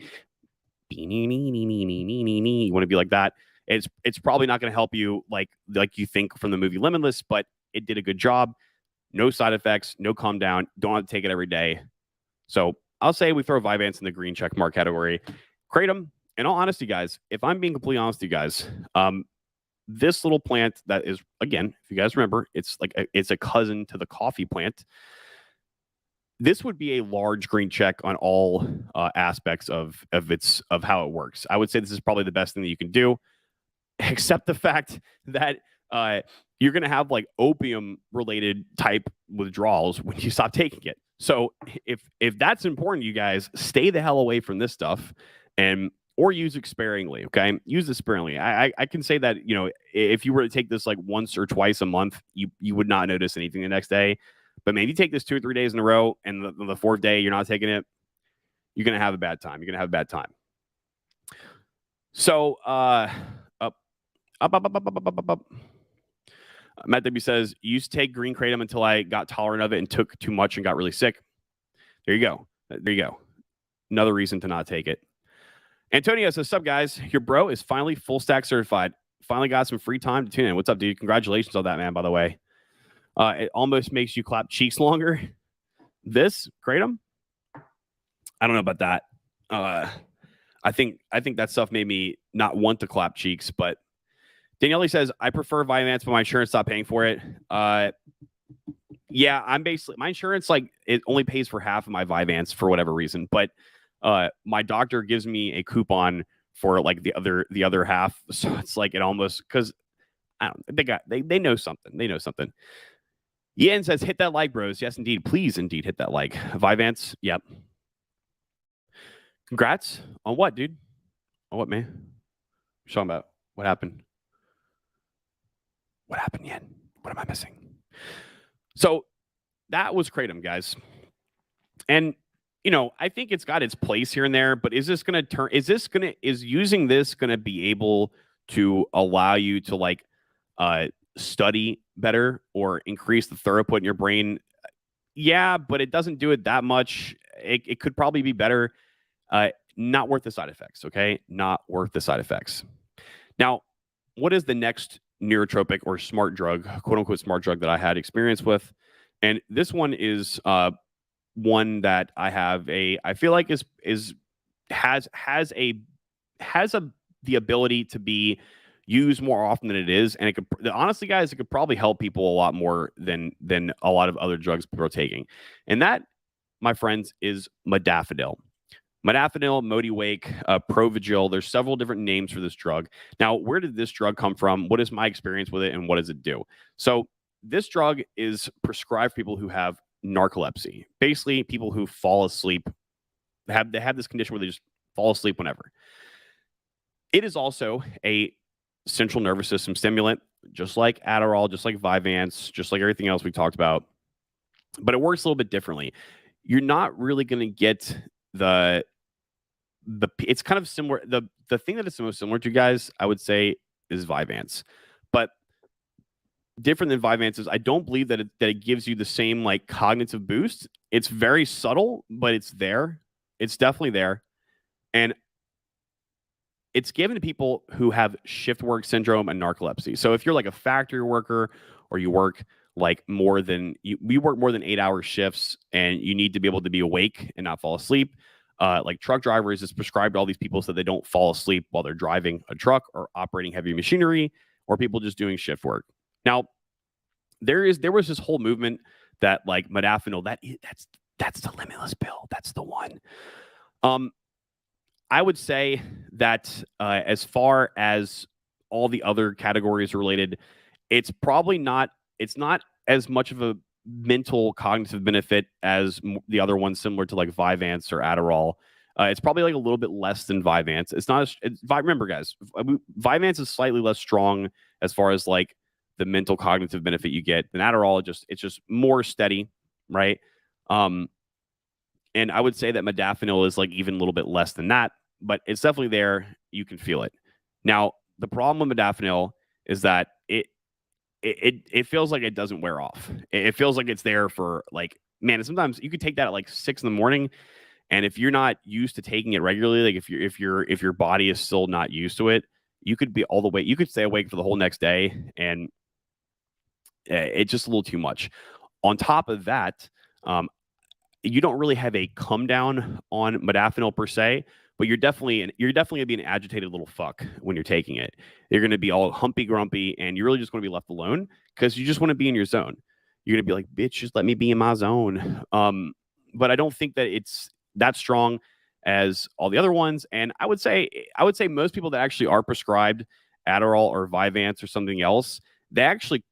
Speaker 1: you want to be like that, it's probably not going to help you like you think from the movie Limitless, but it did a good job. no side effects, no calm down, don't have to take it every day. So I'll say we throw Vyvance in the green check mark category. Kratom, in all honesty, guys, if I'm being completely honest with you guys, this little plant that is, again, if you guys remember, it's like it's a cousin to the coffee plant. This would be a large green check on all aspects of how it works. I would say this is probably the best thing that you can do, except the fact that you're going to have like opium related type withdrawals when you stop taking it. So if that's important to you guys, stay the hell away from this stuff or use it sparingly. Okay. Use it sparingly. I can say that, if you were to take this like once or twice a month, you would not notice anything the next day. But maybe you take this 2 or 3 days in a row and the fourth day you're not taking it, you're going to have a bad time. You're going to have a bad time. So, up. Matt W says, used to take green kratom until I got tolerant of it and took too much and got really sick. There you go. There you go. Another reason to not take it. Antonio says, sup, guys? Your bro is finally full stack certified. Finally got some free time to tune in. What's up, dude? Congratulations on that, man, by the way. It almost makes you clap cheeks longer. This kratom? I don't know about that. I think that stuff made me not want to clap cheeks, but Daniele says, I prefer Vyvance, but my insurance stopped paying for it. Yeah, I'm basically, my insurance, like, it only pays for half of my Vyvance for whatever reason, but my doctor gives me a coupon for like the other half. So it's like it almost, because I don't, they know something. They know something. Yen says, hit that like, bros. Yes, indeed. Please, indeed, hit that like. Vyvance, yep. Congrats on what, dude? On what, man? What are you talking about? What happened? What happened, Yen? What am I missing? So that was Kratom, guys. And, I think it's got its place here and there, but is using this going to be able to allow you to like study better or increase the throughput in your brain? Yeah, but it doesn't do it that much. It could probably be better. Not worth the side effects. Okay. Not worth the side effects. Now, what is the next neurotropic or smart drug, quote unquote smart drug, that I had experience with? And this one is one that I feel like has the ability to be used more often than it is, and it could, honestly, guys, it could probably help people a lot more than a lot of other drugs people are taking. And that, my friends, is modafinil. Modafinil, Modiwake, Provigil. There's several different names for this drug. Now, where did this drug come from? What is my experience with it, and what does it do? So this drug is prescribed for people who have narcolepsy. Basically, people who fall asleep, they have this condition where they just fall asleep whenever. It is also a central nervous system stimulant, just like Adderall, just like Vyvance, just like everything else we talked about. But it works a little bit differently. You're not really going to get it's kind of similar. The thing that it's the most similar to, guys, I would say, is Vyvance. But different than Vyvance is, I don't believe that it gives you the same like cognitive boost. It's very subtle, but it's there. It's definitely there. And it's given to people who have shift work syndrome and narcolepsy. So if you're like a factory worker, or you work like we work more than 8-hour shifts, and you need to be able to be awake and not fall asleep. Like truck drivers, is prescribed to all these people so they don't fall asleep while they're driving a truck or operating heavy machinery, or people just doing shift work. Now, there was this whole movement that like modafinil, that's the limitless pill. That's the one. I would say that as far as all the other categories are related, it's not as much of a mental cognitive benefit as the other ones, similar to like Vyvance or Adderall. It's probably like a little bit less than Vyvance. It's not. Remember, guys, Vyvance is slightly less strong as far as like the mental cognitive benefit you get than Adderall. It's just more steady, right? And I would say that modafinil is like even a little bit less than that, but it's definitely there. You can feel it. Now, the problem with modafinil is that it feels like it doesn't wear off. It feels like it's there for like, man, sometimes you could take that at like 6 a.m. And if you're not used to taking it regularly, like if your body is still not used to it, you could be all the way, you could stay awake for the whole next day, and it's just a little too much. On top of that, um, you don't really have a come down on modafinil per se, but you're definitely gonna be an agitated little fuck when you're taking it. You're gonna be all humpy grumpy, and you're really just gonna be left alone because you just want to be in your zone. You're gonna be like, bitch, just let me be in my zone. But I don't think that it's that strong as all the other ones. And I would say most people that actually are prescribed Adderall or Vyvance or something else, they actually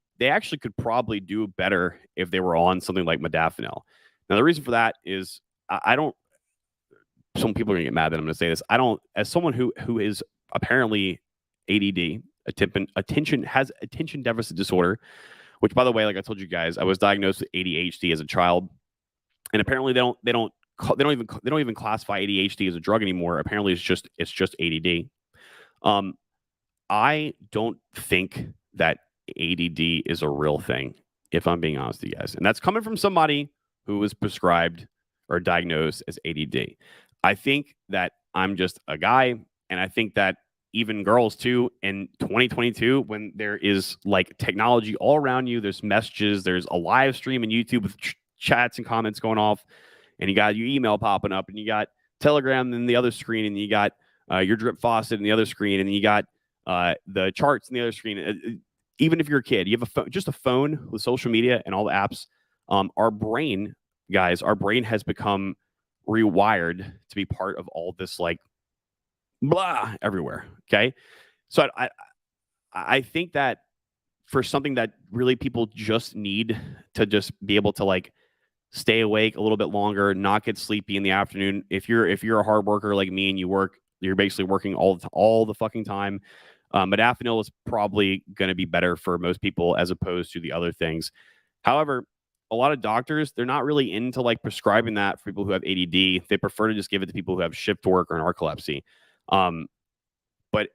Speaker 1: could probably do better if they were on something like modafinil. Now, the reason for that is I don't. Some people are gonna get mad that I'm gonna say this. I don't, as someone who is apparently ADD, attention deficit disorder, which, by the way, like I told you guys, I was diagnosed with ADHD as a child, and apparently they don't even classify ADHD as a drug anymore. Apparently, it's just ADD. Um, I don't think that ADD is a real thing, if I'm being honest with you guys. And that's coming from somebody who was prescribed or diagnosed as ADD. I think that I'm just a guy, and I think that even girls too in 2022, when there is like technology all around you, there's messages, there's a live stream in YouTube with chats and comments going off, and you got your email popping up, and you got Telegram in the other screen, and you got your drip faucet in the other screen, and you got the charts in the other screen. Even if you're a kid, you have just a phone with social media and all the apps. Our brain, guys, our brain has become rewired to be part of all this like blah everywhere. Okay, so I think that for something that really people just need to just be able to like stay awake a little bit longer, not get sleepy in the afternoon. If you're a hard worker like me and you're basically working all the fucking time. Modafinil is probably going to be better for most people as opposed to the other things. However, a lot of doctors, they're not really into like prescribing that for people who have ADD. They prefer to just give it to people who have shift work or narcolepsy. Um, but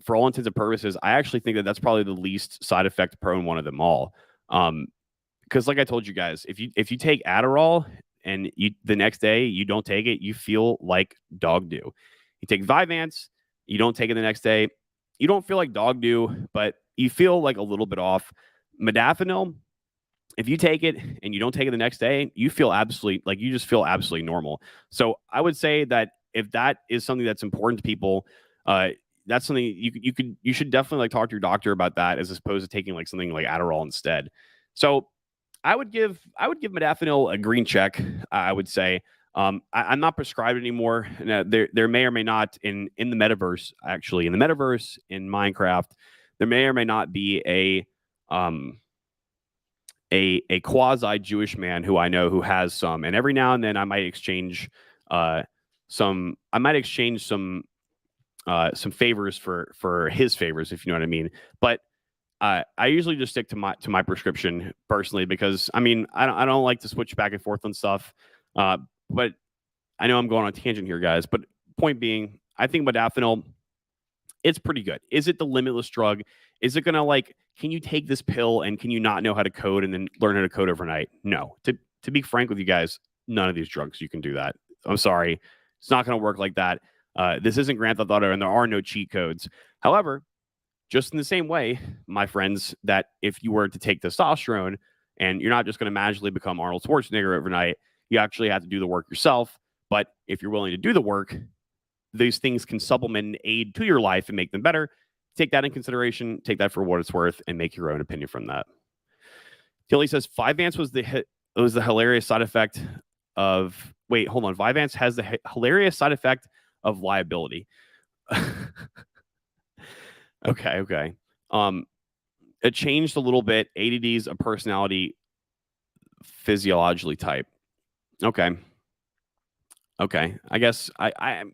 Speaker 1: for all intents and purposes, I actually think that that's probably the least side effect prone one of them all. Because like I told you guys, if you take Adderall and the next day you don't take it, you feel like dog do. You take Vyvance, you don't take it the next day, you don't feel like dog do, but you feel like a little bit off. Modafinil, if you take it and you don't take it the next day, you just feel absolutely normal. So I would say that if that is something that's important to people, that's something you should definitely like talk to your doctor about that as opposed to taking like something like Adderall instead. So I would give modafinil a green check. I would say I'm not prescribed anymore. There may or may not in the metaverse, actually in the metaverse in Minecraft, there may or may not be a quasi Jewish man who I know who has some, and every now and then I might exchange some favors for his favors, if you know what I mean. But I usually just stick to my prescription personally because I mean I don't like to switch back and forth on stuff. But I know I'm going on a tangent here, guys. But point being, I think modafinil, it's pretty good. Is it the limitless drug? Is it gonna like? Can you take this pill and can you not know how to code and then learn how to code overnight? No. To be frank with you guys, none of these drugs you can do that. I'm sorry, it's not gonna work like that. This isn't Grand Theft Auto, and there are no cheat codes. However, just in the same way, my friends, that if you were to take testosterone and you're not just going to magically become Arnold Schwarzenegger overnight, you actually have to do the work yourself. But if you're willing to do the work, these things can supplement and aid to your life and make them better. Take that in consideration, take that for what it's worth, and make your own opinion from that. Tilly says Vyvance was the hilarious side effect of wait, hold on. Vyvance has the hilarious side effect of liability. Okay. It changed a little bit. ADD's a personality physiologically type. Okay. I guess I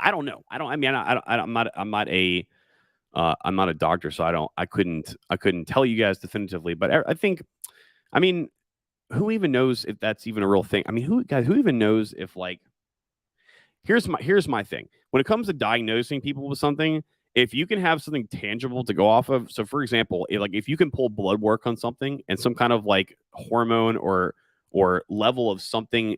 Speaker 1: don't know. I'm not a doctor, so I couldn't tell you guys definitively, but I think, I mean, who even knows if that's even a real thing? I mean, who even knows if like, here's my thing. When it comes to diagnosing people with something, if you can have something tangible to go off of, so for example, if you can pull blood work on something and some kind of like hormone or level of something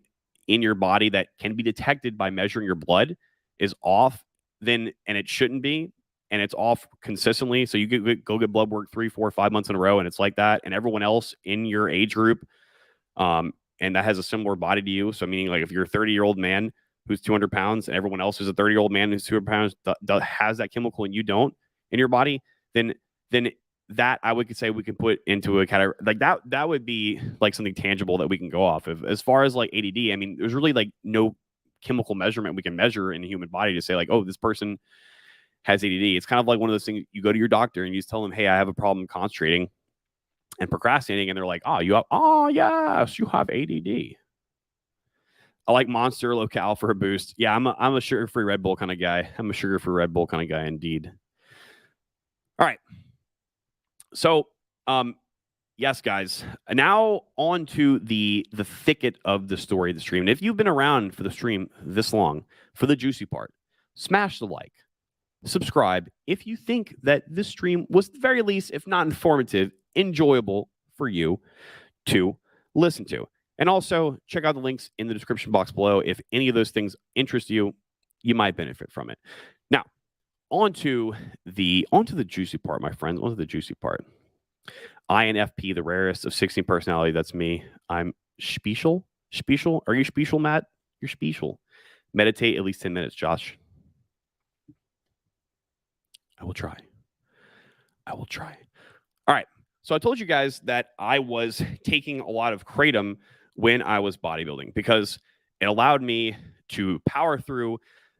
Speaker 1: in your body that can be detected by measuring your blood is off, then and it shouldn't be, and it's off consistently. So you go get blood work 3, 4, 5 months in a row, and it's like that, and everyone else in your age group and that has a similar body to you. So meaning like if you're a 30-year-old man who's 200 pounds and everyone else who's a 30-year-old man who's 200 pounds has that chemical and you don't in your body, then that I would say we can put into a category like that. That would be like something tangible that we can go off of. As far as like ADD, I mean, there's really like no chemical measurement we can measure in the human body to say like, oh, this person has ADD. It's kind of like one of those things you go to your doctor and you just tell them, hey, I have a problem concentrating and procrastinating, and they're like, oh yes, you have ADD. I like Monster Locale for a boost. Yeah, I'm a sugar-free Red Bull kind of guy. I'm a sugar-free Red Bull kind of guy indeed. All right. So, yes, guys. Now on to the thicket of the story of the stream. And if you've been around for the stream this long, for the juicy part, smash the like, subscribe if you think that this stream was, at the very least, if not informative, enjoyable for you to listen to. And also check out the links in the description box below. If any of those things interest you, you might benefit from it. Now, on to the juicy part, my friends. On to the juicy part. INFP, the rarest of 16 personality. That's me. I'm special. Special? Are you special, Matt? You're special. Meditate at least 10 minutes, Josh. I will try. All right. So I told you guys that I was taking a lot of Kratom when I was bodybuilding because it allowed me to power through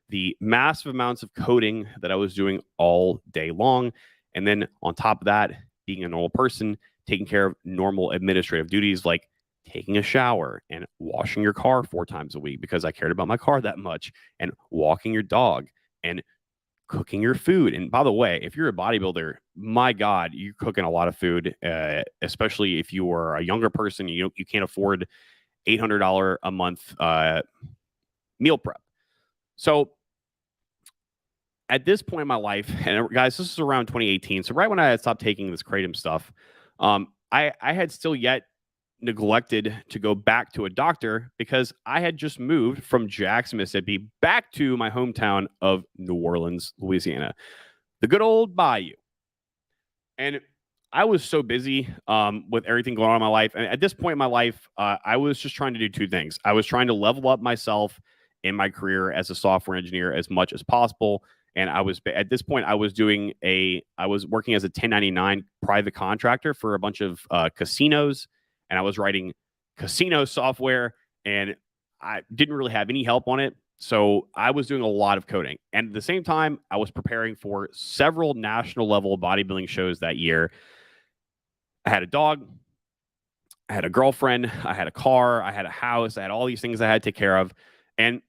Speaker 1: the massive amounts of coding that I was doing all day long. And then on top of that, being a normal person, taking care of normal administrative duties like taking a shower and washing your car 4 times a week because I cared about my car that much, and walking your dog and cooking your food. And by the way, if you're a bodybuilder, my God, you're cooking a lot of food, especially if you are a younger person, you can't afford $800 a month meal prep. So at this point in my life, and guys, this is around 2018. So right when I had stopped taking this Kratom stuff, I had still yet neglected to go back to a doctor because I had just moved from Jackson, Mississippi, back to my hometown of New Orleans, Louisiana, the good old Bayou. And I was so busy with everything going on in my life. And at this point in my life, I was just trying to do 2 things. I was trying to level up myself in my career as a software engineer as much as possible. And I was, at this point, I was working as a 1099 private contractor for a bunch of casinos, and I was writing casino software, and I didn't really have any help on it. So I was doing a lot of coding. And at the same time, I was preparing for several national level bodybuilding shows that year. I had a dog, I had a girlfriend, I had a car, I had a house, I had all these things I had to take care of. And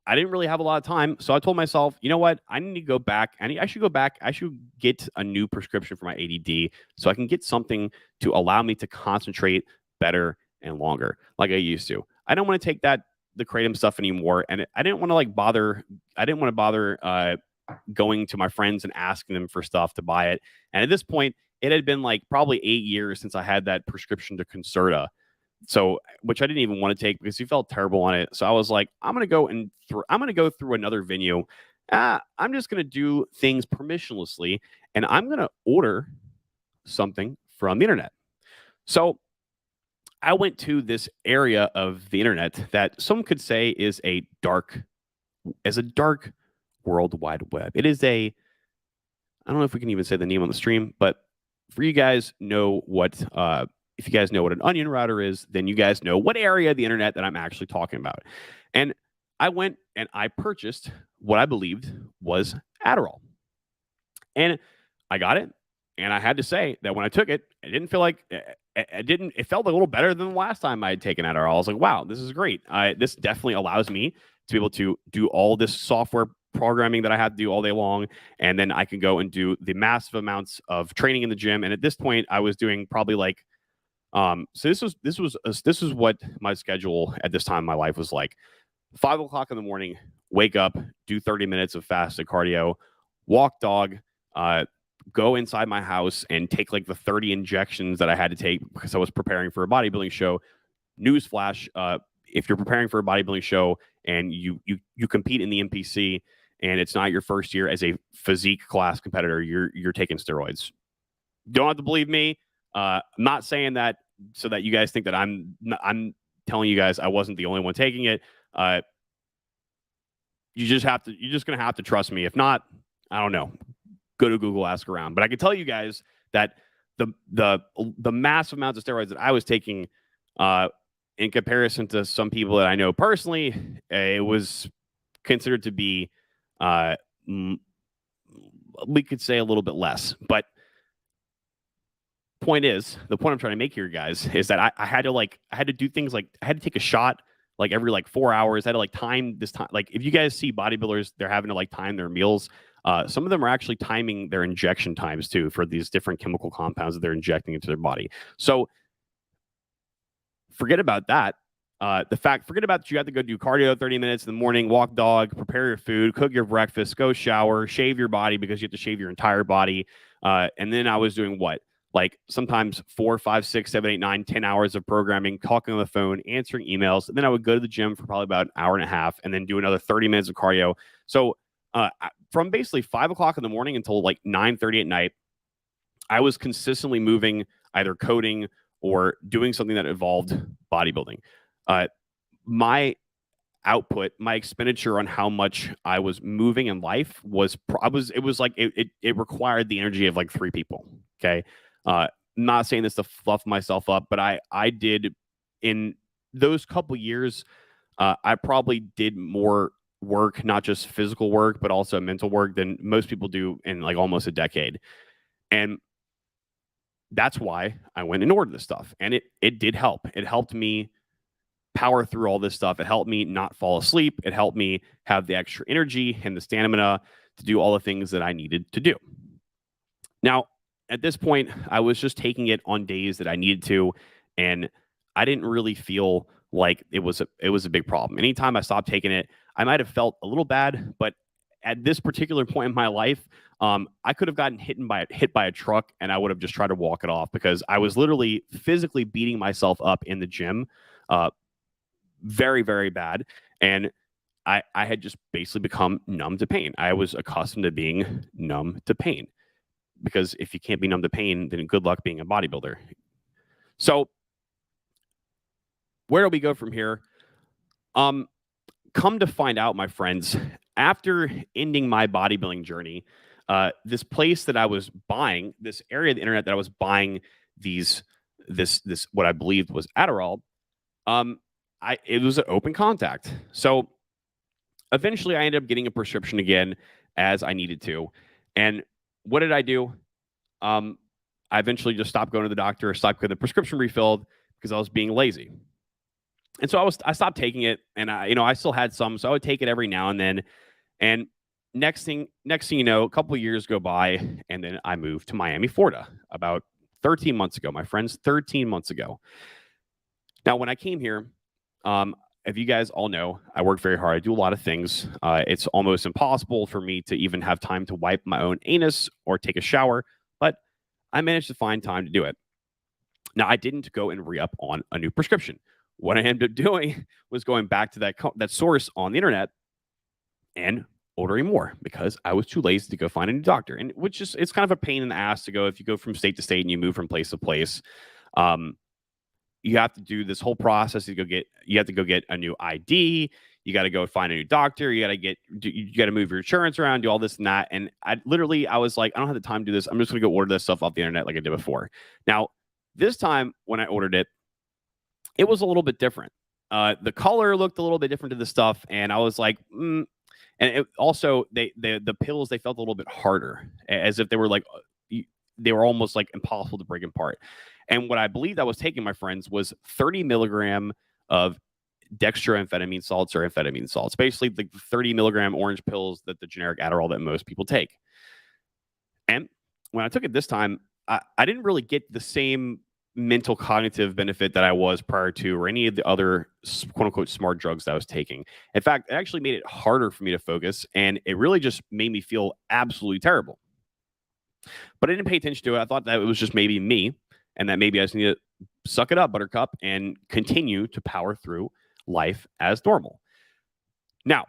Speaker 1: I didn't really have a lot of time. So I told myself, you know what? I need to go back. I should go back. I should get a new prescription for my ADD so I can get something to allow me to concentrate better and longer like I used to. I don't want to take the Kratom stuff anymore. And I didn't want to bother going to my friends and asking them for stuff to buy it. And at this point, it had been like probably 8 years since I had that prescription to Concerta. So, which I didn't even want to take because he felt terrible on it. So I was like, I'm going to go through another venue. I'm just going to do things permissionlessly, and I'm going to order something from the internet. So I went to this area of the internet that some could say is a dark world wide web. It is I don't know if we can even say the name on the stream, but for you guys know what, if you guys know what an onion router is, then you guys know what area of the internet that I'm actually talking about. And I went and I purchased what I believed was Adderall. And I got it. And I had to say that when I took it, it didn't feel like it felt a little better than the last time I had taken Adderall. I was like, wow, this is great. This definitely allows me to be able to do all this software programming that I had to do all day long. And then I can go and do the massive amounts of training in the gym. And at this point, I was doing probably like, so this was what my schedule at this time in my life was like. 5 o'clock in the morning, wake up, do 30 minutes of fasted cardio, walk dog, go inside my house and take like the 30 injections that I had to take because I was preparing for a bodybuilding show. Newsflash, if you're preparing for a bodybuilding show and you compete in the NPC and it's not your first year as a physique class competitor, you're taking steroids. Don't have to believe me. I'm not saying that so that you guys think that I'm telling you guys I wasn't the only one taking it. You're just gonna have to trust me. If not, I don't know. Go to Google, ask around. But I can tell you guys that the massive amounts of steroids that I was taking, in comparison to some people that I know personally, it was considered to be, we could say a little bit less. But the point I'm trying to make here, guys, is that I had to do things like I had to take a shot like every like 4 hours. I had to like time this time. Like if you guys see bodybuilders, they're having to like time their meals. Some of them are actually timing their injection times too for these different chemical compounds that they're injecting into their body. So forget about that. Forget about that you have to go do cardio 30 minutes in the morning, walk dog, prepare your food, cook your breakfast, go shower, shave your body because you have to shave your entire body. And then I was doing what? Like sometimes 4, 5, 6, 7, 8, 9, 10 hours of programming, talking on the phone, answering emails. And then I would go to the gym for probably about an hour and a half and then do another 30 minutes of cardio. So from basically 5 o'clock in the morning until like 9:30 at night, I was consistently moving, either coding or doing something that involved bodybuilding. My output, my expenditure on how much I was moving in life was it required the energy of like 3 people. Okay. Not saying this to fluff myself up, but I did in those couple years, I probably did more work, not just physical work, but also mental work than most people do in like almost a decade. And that's why I went and ordered this stuff. And it did help. It helped me power through all this stuff. It helped me not fall asleep. It helped me have the extra energy and the stamina to do all the things that I needed to do. Now, at this point, I was just taking it on days that I needed to, and I didn't really feel like it was a big problem. Anytime I stopped taking it, I might have felt a little bad, but at this particular point in my life, I could have gotten hit by a truck, and I would have just tried to walk it off because I was literally physically beating myself up in the gym, very, very bad, and I had just basically become numb to pain. I was accustomed to being numb to pain. Because if you can't be numb to pain, then good luck being a bodybuilder. So where do we go from here? Come to find out, my friends, after ending my bodybuilding journey, this place that I was buying, this area of the internet that I was buying this what I believed was Adderall, it was an open contact. So eventually I ended up getting a prescription again as I needed to. And what did I do? I eventually just stopped going to the doctor, stopped getting the prescription refilled because I was being lazy. And so I stopped taking it, and I still had some, so I would take it every now and then. And next thing you know, a couple of years go by, and then I moved to Miami, Florida, about 13 months ago, my friends, 13 months ago. Now, when I came here, if you guys all know, I work very hard. I do a lot of things. It's almost impossible for me to even have time to wipe my own anus or take a shower, but I managed to find time to do it. Now, I didn't go and re-up on a new prescription. What I ended up doing was going back to that source on the internet and ordering more because I was too lazy to go find a new doctor. And it's kind of a pain in the ass to go if you go from state to state and you move from place to place. You have to do this whole process. You have to go get a new ID. You got to go find a new doctor. You got to move your insurance around, do all this and that. And I was like, I don't have the time to do this. I'm just going to go order this stuff off the internet like I did before. Now, this time when I ordered it, it was a little bit different. The color looked a little bit different to the stuff. And I was like, And also the pills, they felt a little bit harder, as if they were almost like impossible to break apart. And what I believed I was taking, my friends, was 30 milligram of dextroamphetamine salts or amphetamine salts, basically the 30 milligram orange pills that the generic Adderall that most people take. And when I took it this time, I didn't really get the same mental cognitive benefit that I was prior to, or any of the other quote unquote smart drugs that I was taking. In fact, it actually made it harder for me to focus, and it really just made me feel absolutely terrible. But I didn't pay attention to it. I thought that it was just maybe me, and that maybe I just need to suck it up, buttercup, and continue to power through life as normal. Now,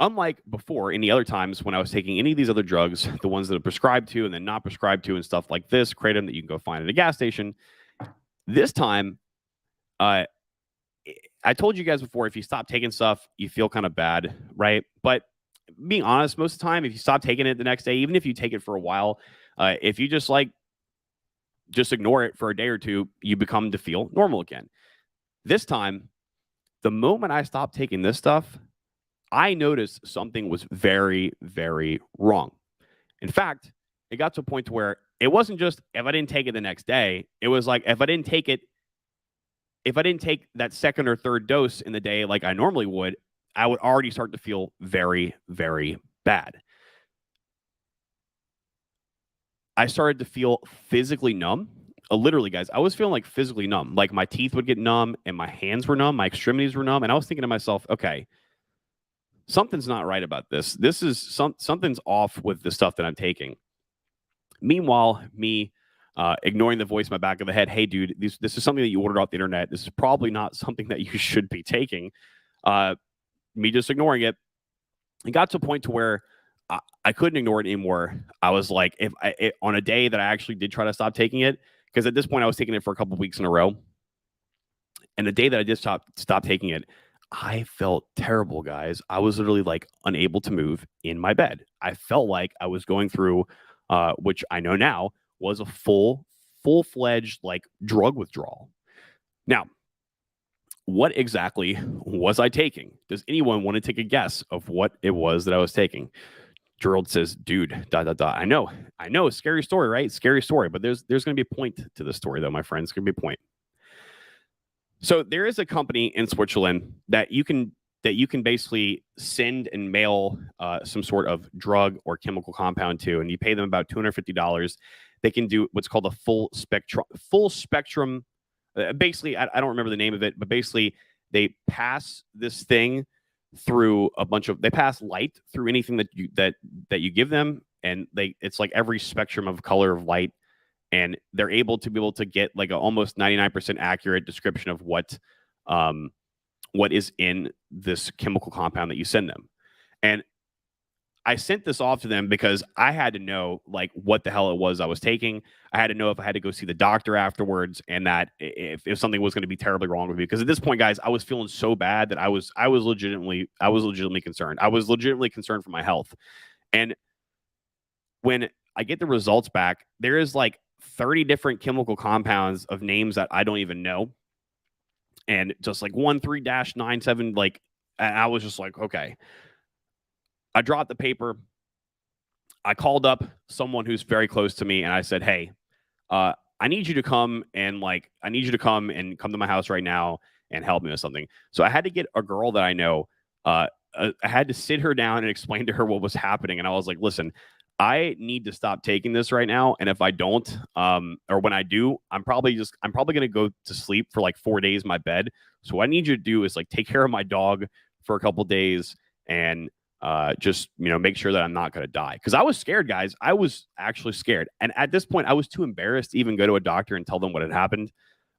Speaker 1: unlike before, any other times when I was taking any of these other drugs, the ones that are prescribed to and then not prescribed to and stuff like this, Kratom that you can go find at a gas station, This time, I told you guys before, if you stop taking stuff, you feel kind of bad, right? But being honest, most of the time, if you stop taking it the next day, even if you take it for a while, if you just ignore it for a day or two, you become to feel normal again. This time, the moment I stopped taking this stuff, I noticed something was very, very wrong. In fact, it got to a point to where it wasn't just if I didn't take it the next day, it was like if I didn't take that second or third dose in the day like I normally would, I would already start to feel very, very bad. I started to feel physically numb. Literally, guys, I was feeling like physically numb. Like my teeth would get numb and my hands were numb, my extremities were numb. And I was thinking to myself, okay, something's not right about this. This is something's off with the stuff that I'm taking. Meanwhile, me ignoring the voice in my back of the head, hey, dude, this is something that you ordered off the internet. This is probably not something that you should be taking. Me just ignoring it. It got to a point to where I couldn't ignore it anymore. I was like, on a day that I actually did try to stop taking it, because at this point I was taking it for a couple of weeks in a row, and the day that I did stop taking it, I felt terrible, guys. I was literally like unable to move in my bed. I felt like I was going through, which I know now was a full-fledged like drug withdrawal. Now, what exactly was I taking? Does anyone want to take a guess of what it was that I was taking? Gerald says, dude, ... I know, scary story, right? Scary story, but there's going to be a point to this story, though, my friends. There's going to be a point. So there is a company in Switzerland that you can basically send and mail some sort of drug or chemical compound to, and you pay them about $250. They can do what's called a full spectrum. Basically, I don't remember the name of it, but basically they pass this thing through they pass light through anything that you give them, and it's like every spectrum of color of light, and they're able to get like a almost 99% accurate description of what is in this chemical compound that you send them. And I sent this off to them because I had to know like what the hell it was I was taking. I had to know if I had to go see the doctor afterwards, and that if something was going to be terribly wrong with me. Because at this point, guys, I was feeling so bad that I was legitimately concerned. I was legitimately concerned for my health. And when I get the results back, there is like 30 different chemical compounds of names that I don't even know. And just like 13-97, like I was just like, okay. I dropped the paper. I called up someone who's very close to me, and I said, hey, I need you to come and come to my house right now and help me with something. So I had to get a girl that I know. I had to sit her down and explain to her what was happening. And I was like, listen, I need to stop taking this right now. And if I don't, or when I do, I'm probably going to go to sleep for like 4 days in my bed. So what I need you to do is like take care of my dog for a couple days and just make sure that I'm not going to die, because I was scared, guys. I was actually scared, and at this point I was too embarrassed to even go to a doctor and tell them what had happened,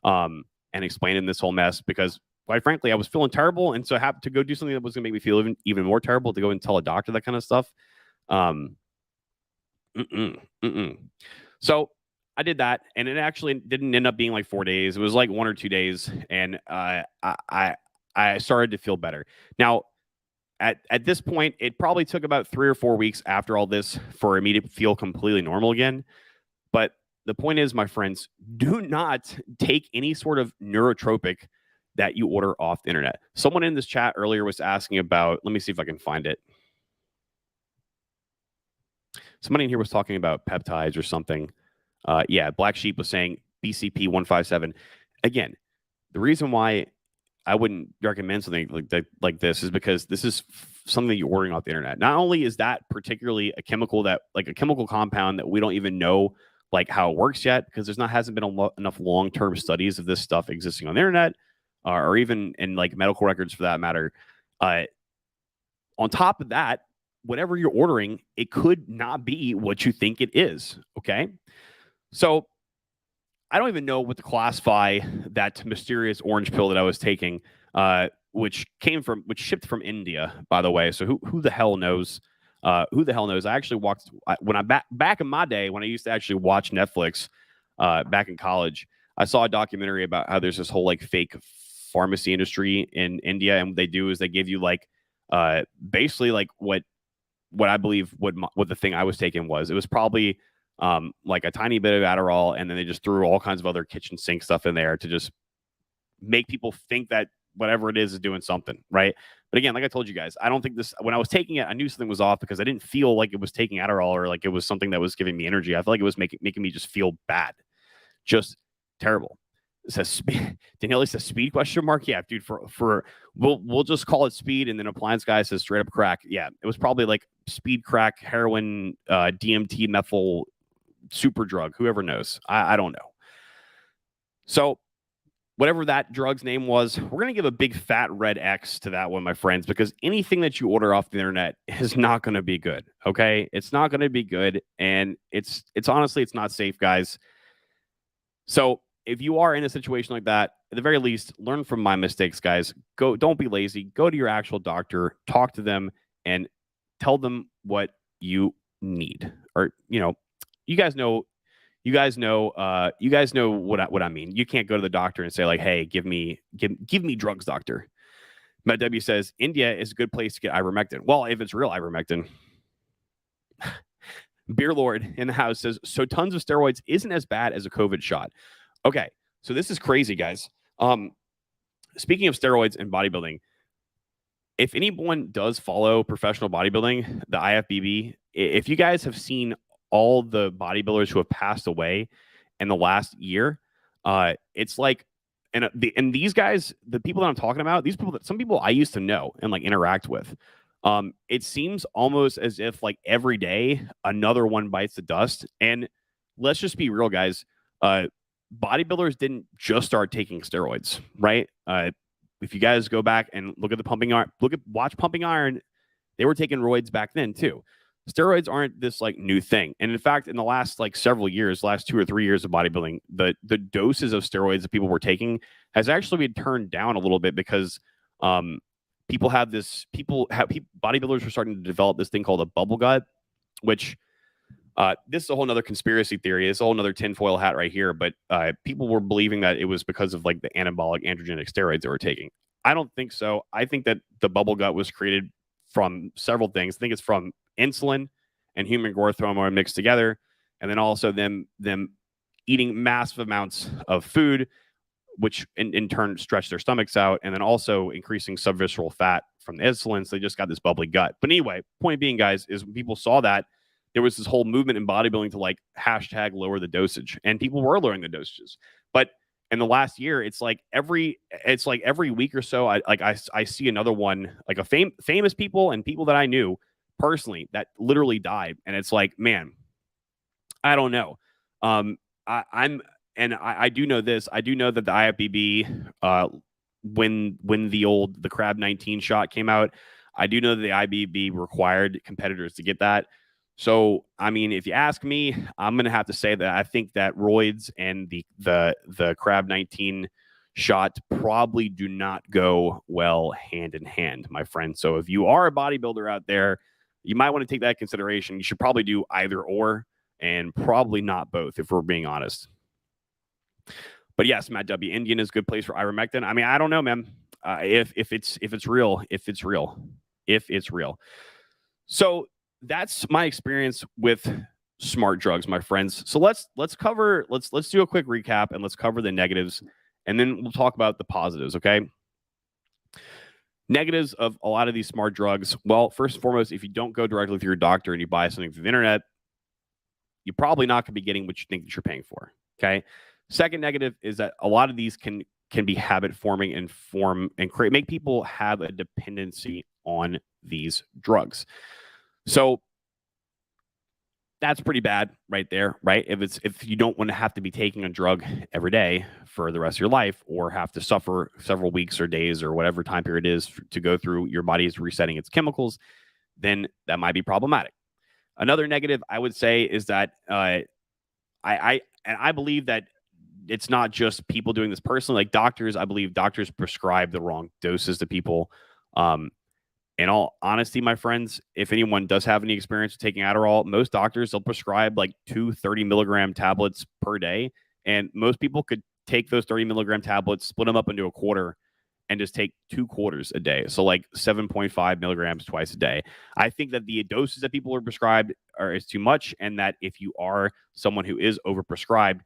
Speaker 1: and explain in this whole mess, because quite frankly I was feeling terrible, and so I had to go do something that was going to make me feel even more terrible, to go and tell a doctor that kind of stuff. So I did that, and it actually didn't end up being like 4 days. It was like 1 or 2 days, and I started to feel better. Now, at this point, it probably took about 3 or 4 weeks after all this for me to feel completely normal again. But the point is, my friends, do not take any sort of neurotropic that you order off the internet. Someone in this chat earlier was asking about, let me see if I can find it. Somebody in here was talking about peptides or something. Yeah, Black Sheep was saying BCP 157. Again, the reason why I wouldn't recommend something like this is because this is something that you're ordering off the internet. Not only is that particularly a chemical compound that we don't even know like how it works yet, because hasn't been enough long-term studies of this stuff existing on the internet, or even in like medical records for that matter. On top of that, whatever you're ordering, it could not be what you think it is. Okay, so I don't even know what to classify that mysterious orange pill that I was taking, which shipped from India, by the way. So who the hell knows? Who the hell knows? I actually back in my day when I used to actually watch Netflix, back in college, I saw a documentary about how there's this whole like fake pharmacy industry in India, and what they do is they give you like basically like what I believe what the thing I was taking was. It was probably like a tiny bit of Adderall, and then they just threw all kinds of other kitchen sink stuff in there to just make people think that whatever it is doing something, right? But again, like I told you guys, I don't think this, when I was taking it, I knew something was off because I didn't feel like it was taking Adderall or like it was something that was giving me energy. I felt like it was making me just feel bad. Just terrible. It says Danielle says speed question mark. Yeah, dude, for we'll just call it speed. And then appliance guy says straight up crack. Yeah, it was probably like speed, crack, heroin, DMT, methyl, super drug, whoever knows. I don't know. So whatever that drug's name was, we're going to give a big fat red X to that one, my friends, because anything that you order off the internet is not going to be good. Okay. It's not going to be good. And it's honestly, it's not safe, guys. So if you are in a situation like that, at the very least, learn from my mistakes, guys. Don't be lazy. Go to your actual doctor, talk to them, and tell them what you need. Or, you guys know what I mean. You can't go to the doctor and say like, "Hey, give me drugs, doctor." Matt W says India is a good place to get ivermectin. Well, if it's real ivermectin. Beer Lord in the house says, so tons of steroids isn't as bad as a COVID shot. Okay, so this is crazy, guys. Speaking of steroids and bodybuilding, if anyone does follow professional bodybuilding, the IFBB, if you guys have seen all the bodybuilders who have passed away in the last year, it's like, and these guys, the people that I'm talking about, some people I used to know and like interact with. It seems almost as if like every day another one bites the dust. And let's just be real, guys. Bodybuilders didn't just start taking steroids, right? If you guys go back and look at the Pumping Iron, watch Pumping Iron, they were taking roids back then too. Steroids aren't this like new thing. And in fact, in the last like several years, last 2 or 3 years of bodybuilding, the doses of steroids that people were taking has actually been turned down a little bit because bodybuilders are starting to develop this thing called a bubble gut, which this is a whole nother conspiracy theory. It's a whole nother tinfoil hat right here. But people were believing that it was because of like the anabolic androgenic steroids they were taking. I don't think so. I think that the bubble gut was created from several things. I think it's from insulin and human growth hormone mixed together. And then also them eating massive amounts of food, which in turn stretch their stomachs out, and then also increasing subvisceral fat from the insulin. So they just got this bubbly gut. But anyway, point being, guys, is when people saw that, there was this whole movement in bodybuilding to like hashtag lower the dosage, and people were lowering the dosages. But in the last year, it's like every week or so, I see another one, like famous people and people that I knew personally that literally died, and it's like, man, I don't know. I do know this. I do know that the IFBB, when the Crab 19 shot came out, I do know that the IFBB required competitors to get that. So, I mean, if you ask me, I'm going to have to say that I think that roids and the Crab 19 shot probably do not go well hand in hand, my friend. So if you are a bodybuilder out there, you might want to take that into consideration. You should probably do either or, and probably not both, if we're being honest. But yes, Matt W. Indian is a good place for ivermectin. I mean, I don't know, man. If it's real. So that's my experience with smart drugs, my friends. So let's do a quick recap and let's cover the negatives, and then we'll talk about the positives. Okay. Negatives of a lot of these smart drugs. Well, first and foremost, if you don't go directly through your doctor and you buy something through the internet, you're probably not going to be getting what you think that you're paying for. Okay. Second negative is that a lot of these can be habit forming and make people have a dependency on these drugs. So that's pretty bad right there, right? If you don't want to have to be taking a drug every day for the rest of your life, or have to suffer several weeks or days or whatever time period it is to go through your body's resetting its chemicals, then that might be problematic. Another negative I would say is that I believe that it's not just people doing this personally. Like doctors, I believe doctors prescribe the wrong doses to people. In all honesty, my friends, if anyone does have any experience with taking Adderall, most doctors, they'll prescribe like 2 30 milligram tablets per day. And most people could take those 30 milligram tablets, split them up into a quarter, and just take 2 quarters a day. So like 7.5 milligrams twice a day. I think that the doses that people are prescribed is too much, and that if you are someone who is overprescribed,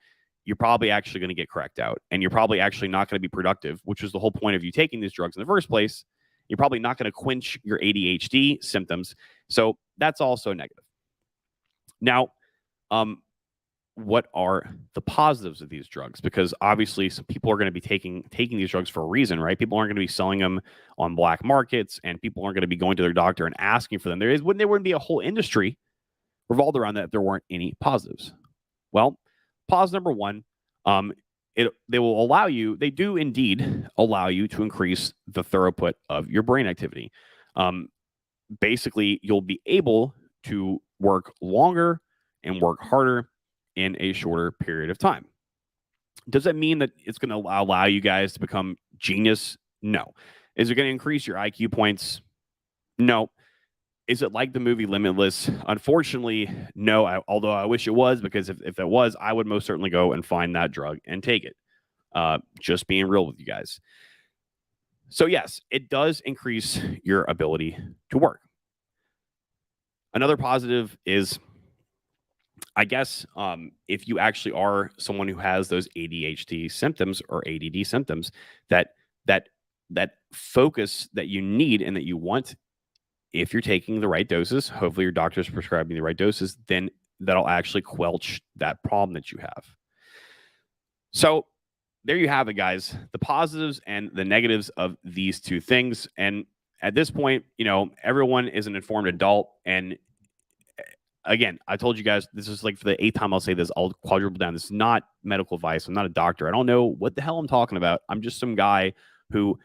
Speaker 1: you're probably actually going to get cracked out, and you're probably actually not going to be productive, which is the whole point of you taking these drugs in the first place. You're probably not going to quench your ADHD symptoms. So that's also negative. Now, what are the positives of these drugs? Because obviously some people are going to be taking these drugs for a reason, right? People aren't going to be selling them on black markets, and people aren't going to be going to their doctor and asking for them. There wouldn't be a whole industry revolved around that if there weren't any positives. Well, positive number one, they will allow you, they do indeed allow you to increase the throughput of your brain activity. Basically, you'll be able to work longer and work harder in a shorter period of time. Does that mean that it's going to allow you guys to become genius? No. Is it going to increase your IQ points? No. Is it like the movie Limitless? Unfortunately, no. Although I wish it was, because if it was, I would most certainly go and find that drug and take it. Just being real with you guys. So yes, it does increase your ability to work. Another positive is, I guess, if you actually are someone who has those ADHD symptoms or ADD symptoms, that focus that you need and that you want, if you're taking the right doses, hopefully your doctor's prescribing the right doses, then that'll actually quelch that problem that you have. So there you have it, guys. The positives and the negatives of these two things. And at this point, everyone is an informed adult. And again, I told you guys, this is like for the 8th time I'll say this, I'll quadruple down. This is not medical advice. I'm not a doctor. I don't know what the hell I'm talking about. I'm just some guy who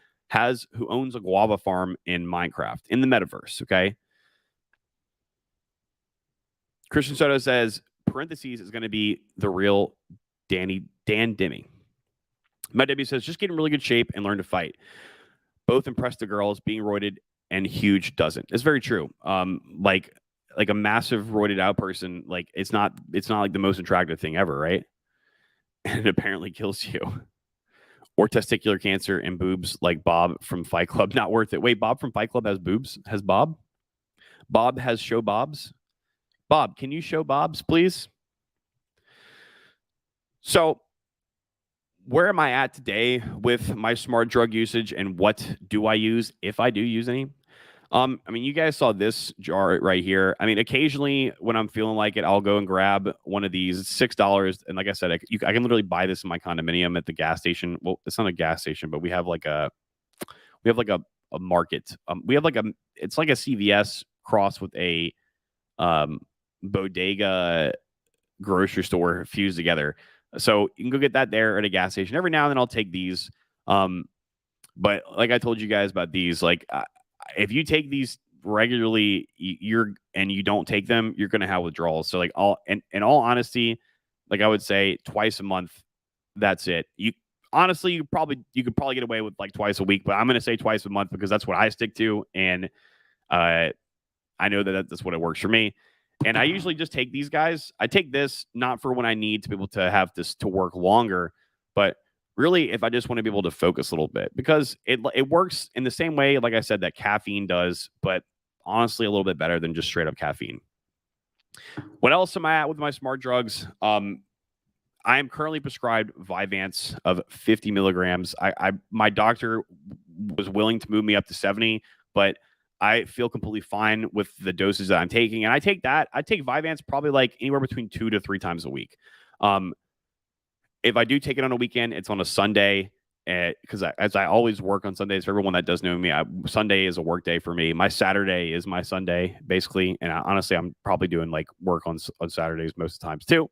Speaker 1: owns a guava farm in Minecraft, in the metaverse, okay? Christian Soto says, parentheses is going to be the real Dan Demi. Matt W says, just get in really good shape and learn to fight. Both impress the girls. Being roided and huge doesn't. It's very true. Like a massive roided out person, like it's not like the most attractive thing ever, right? And it apparently kills you. Or testicular cancer and boobs like Bob from Fight Club. Not worth it. Wait, Bob from Fight Club has boobs? Has Bob? Bob has show bobs? Bob, can you show bobs, please? So where am I at today with my smart drug usage, and what do I use, if I do use any? I mean, you guys saw this jar right here. I mean, occasionally when I'm feeling like it, I'll go and grab one of these. It's $6. And like I said, I can literally buy this in my condominium at the gas station. Well, it's not a gas station, but we have like a market. It's like a CVS cross with a bodega grocery store fused together. So you can go get that there at a gas station. Every now and then I'll take these. But like I told you guys about these, like if you take these regularly, and you don't take them, you're going to have withdrawals. So like in all honesty, like I would say twice a month, that's it. You could probably get away with like twice a week, but I'm going to say twice a month because that's what I stick to. And I know that's what it works for me. And I usually just take these guys. I take this not for when I need to be able to have this to work longer, but really if I just want to be able to focus a little bit, because it works in the same way, like I said, that caffeine does, but honestly a little bit better than just straight up caffeine. What else am I at with my smart drugs? I am currently prescribed Vyvance of 50 milligrams. My doctor was willing to move me up to 70, but I feel completely fine with the doses that I'm taking. And I take Vyvance probably like anywhere between 2 to 3 times a week. If I do take it on a weekend, it's on a Sunday, because as I always work on Sundays. For everyone that does know me, Sunday is a work day for me. My Saturday is my Sunday, basically. And honestly, I'm probably doing like work on Saturdays most of the times too.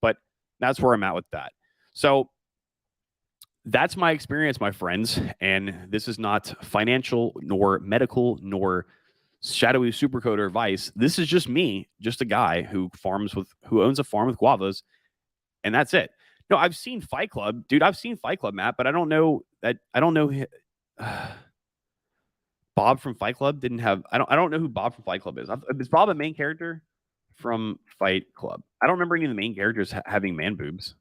Speaker 1: But that's where I'm at with that. So that's my experience, my friends. And this is not financial, nor medical, nor shadowy supercoder advice. This is just me, just a guy who owns a farm with guavas, and that's it. No, I've seen Fight Club, dude. I've seen Fight Club, Matt, but I don't know Bob from Fight Club didn't have. I don't know who Bob from Fight Club is. Is Bob a main character from Fight Club? I don't remember any of the main characters having man boobs.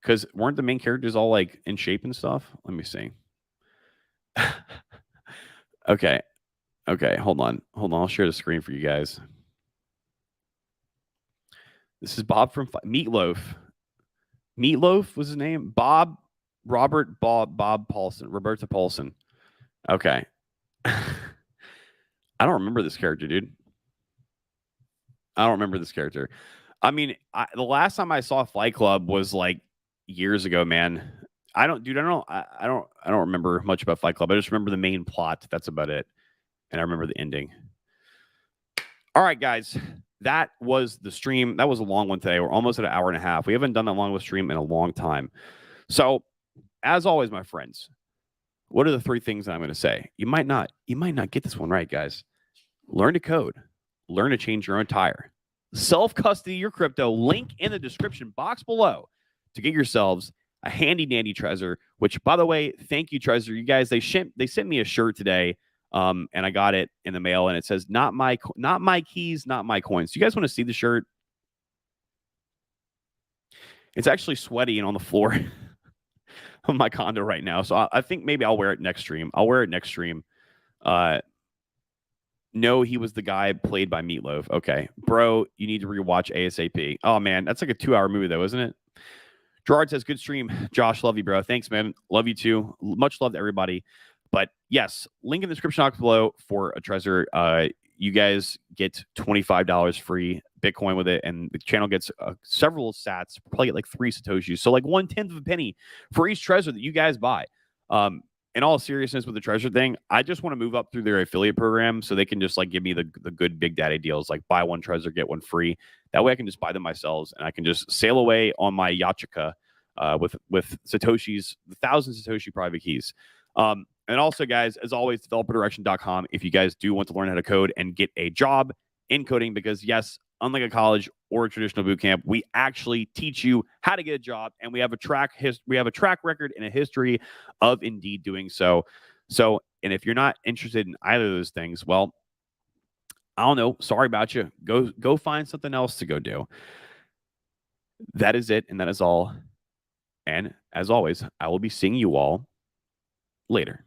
Speaker 1: Because weren't the main characters all like in shape and stuff? Let me see. Okay. Okay. Hold on. Hold on. I'll share the screen for you guys. This is Bob from Meatloaf. Meatloaf was his name? Bob Paulson. Roberta Paulson. Okay. I don't remember this character, dude. I don't remember this character. I mean, the last time I saw Fight Club was like years ago, man. I don't remember much about Fight Club. I just remember the main plot. That's about it. And I remember the ending. All right, guys. That was the stream. That was a long one today. We're almost at an hour and a half. We haven't done that long of a stream in a long time. So, as always, my friends, what are the three things that I'm going to say? You might not get this one right, guys. Learn to code. Learn to change your own tire. Self-custody your crypto. Link in the description box below to get yourselves a handy dandy Trezor, which, by the way, thank you, Trezor. You guys, they sent me a shirt today, and I got it in the mail, and it says, not my keys, not my coins. Do you guys want to see the shirt? It's actually sweaty and on the floor of my condo right now, so I think maybe I'll wear it next stream. No, he was the guy played by Meatloaf. Okay. Bro, you need to rewatch ASAP. Oh, man. That's like a 2-hour movie, though, isn't it? Gerard says, good stream. Josh, love you, bro. Thanks, man. Love you, too. Much love to everybody. But, yes, link in the description box below for a Trezor. You guys get $25 free Bitcoin with it, and the channel gets several sats. Probably get like 3 Satoshis. So, like 1/10 of a penny for each Trezor that you guys buy. In all seriousness, with the Trezor thing, I just want to move up through their affiliate program so they can just like give me the good Big Daddy deals, like buy one Trezor, get one free. That way I can just buy them myself and I can just sail away on my Yachika with Satoshis, 1,000 Satoshi private keys. And also, guys, as always, developerdirection.com if you guys do want to learn how to code and get a job in coding, because yes, unlike a college or a traditional boot camp, we actually teach you how to get a job, and we have a track record and a history of indeed doing so. So, and if you're not interested in either of those things, well, I don't know. Sorry about you. Go find something else to go do. That is it, and that is all. And as always, I will be seeing you all later.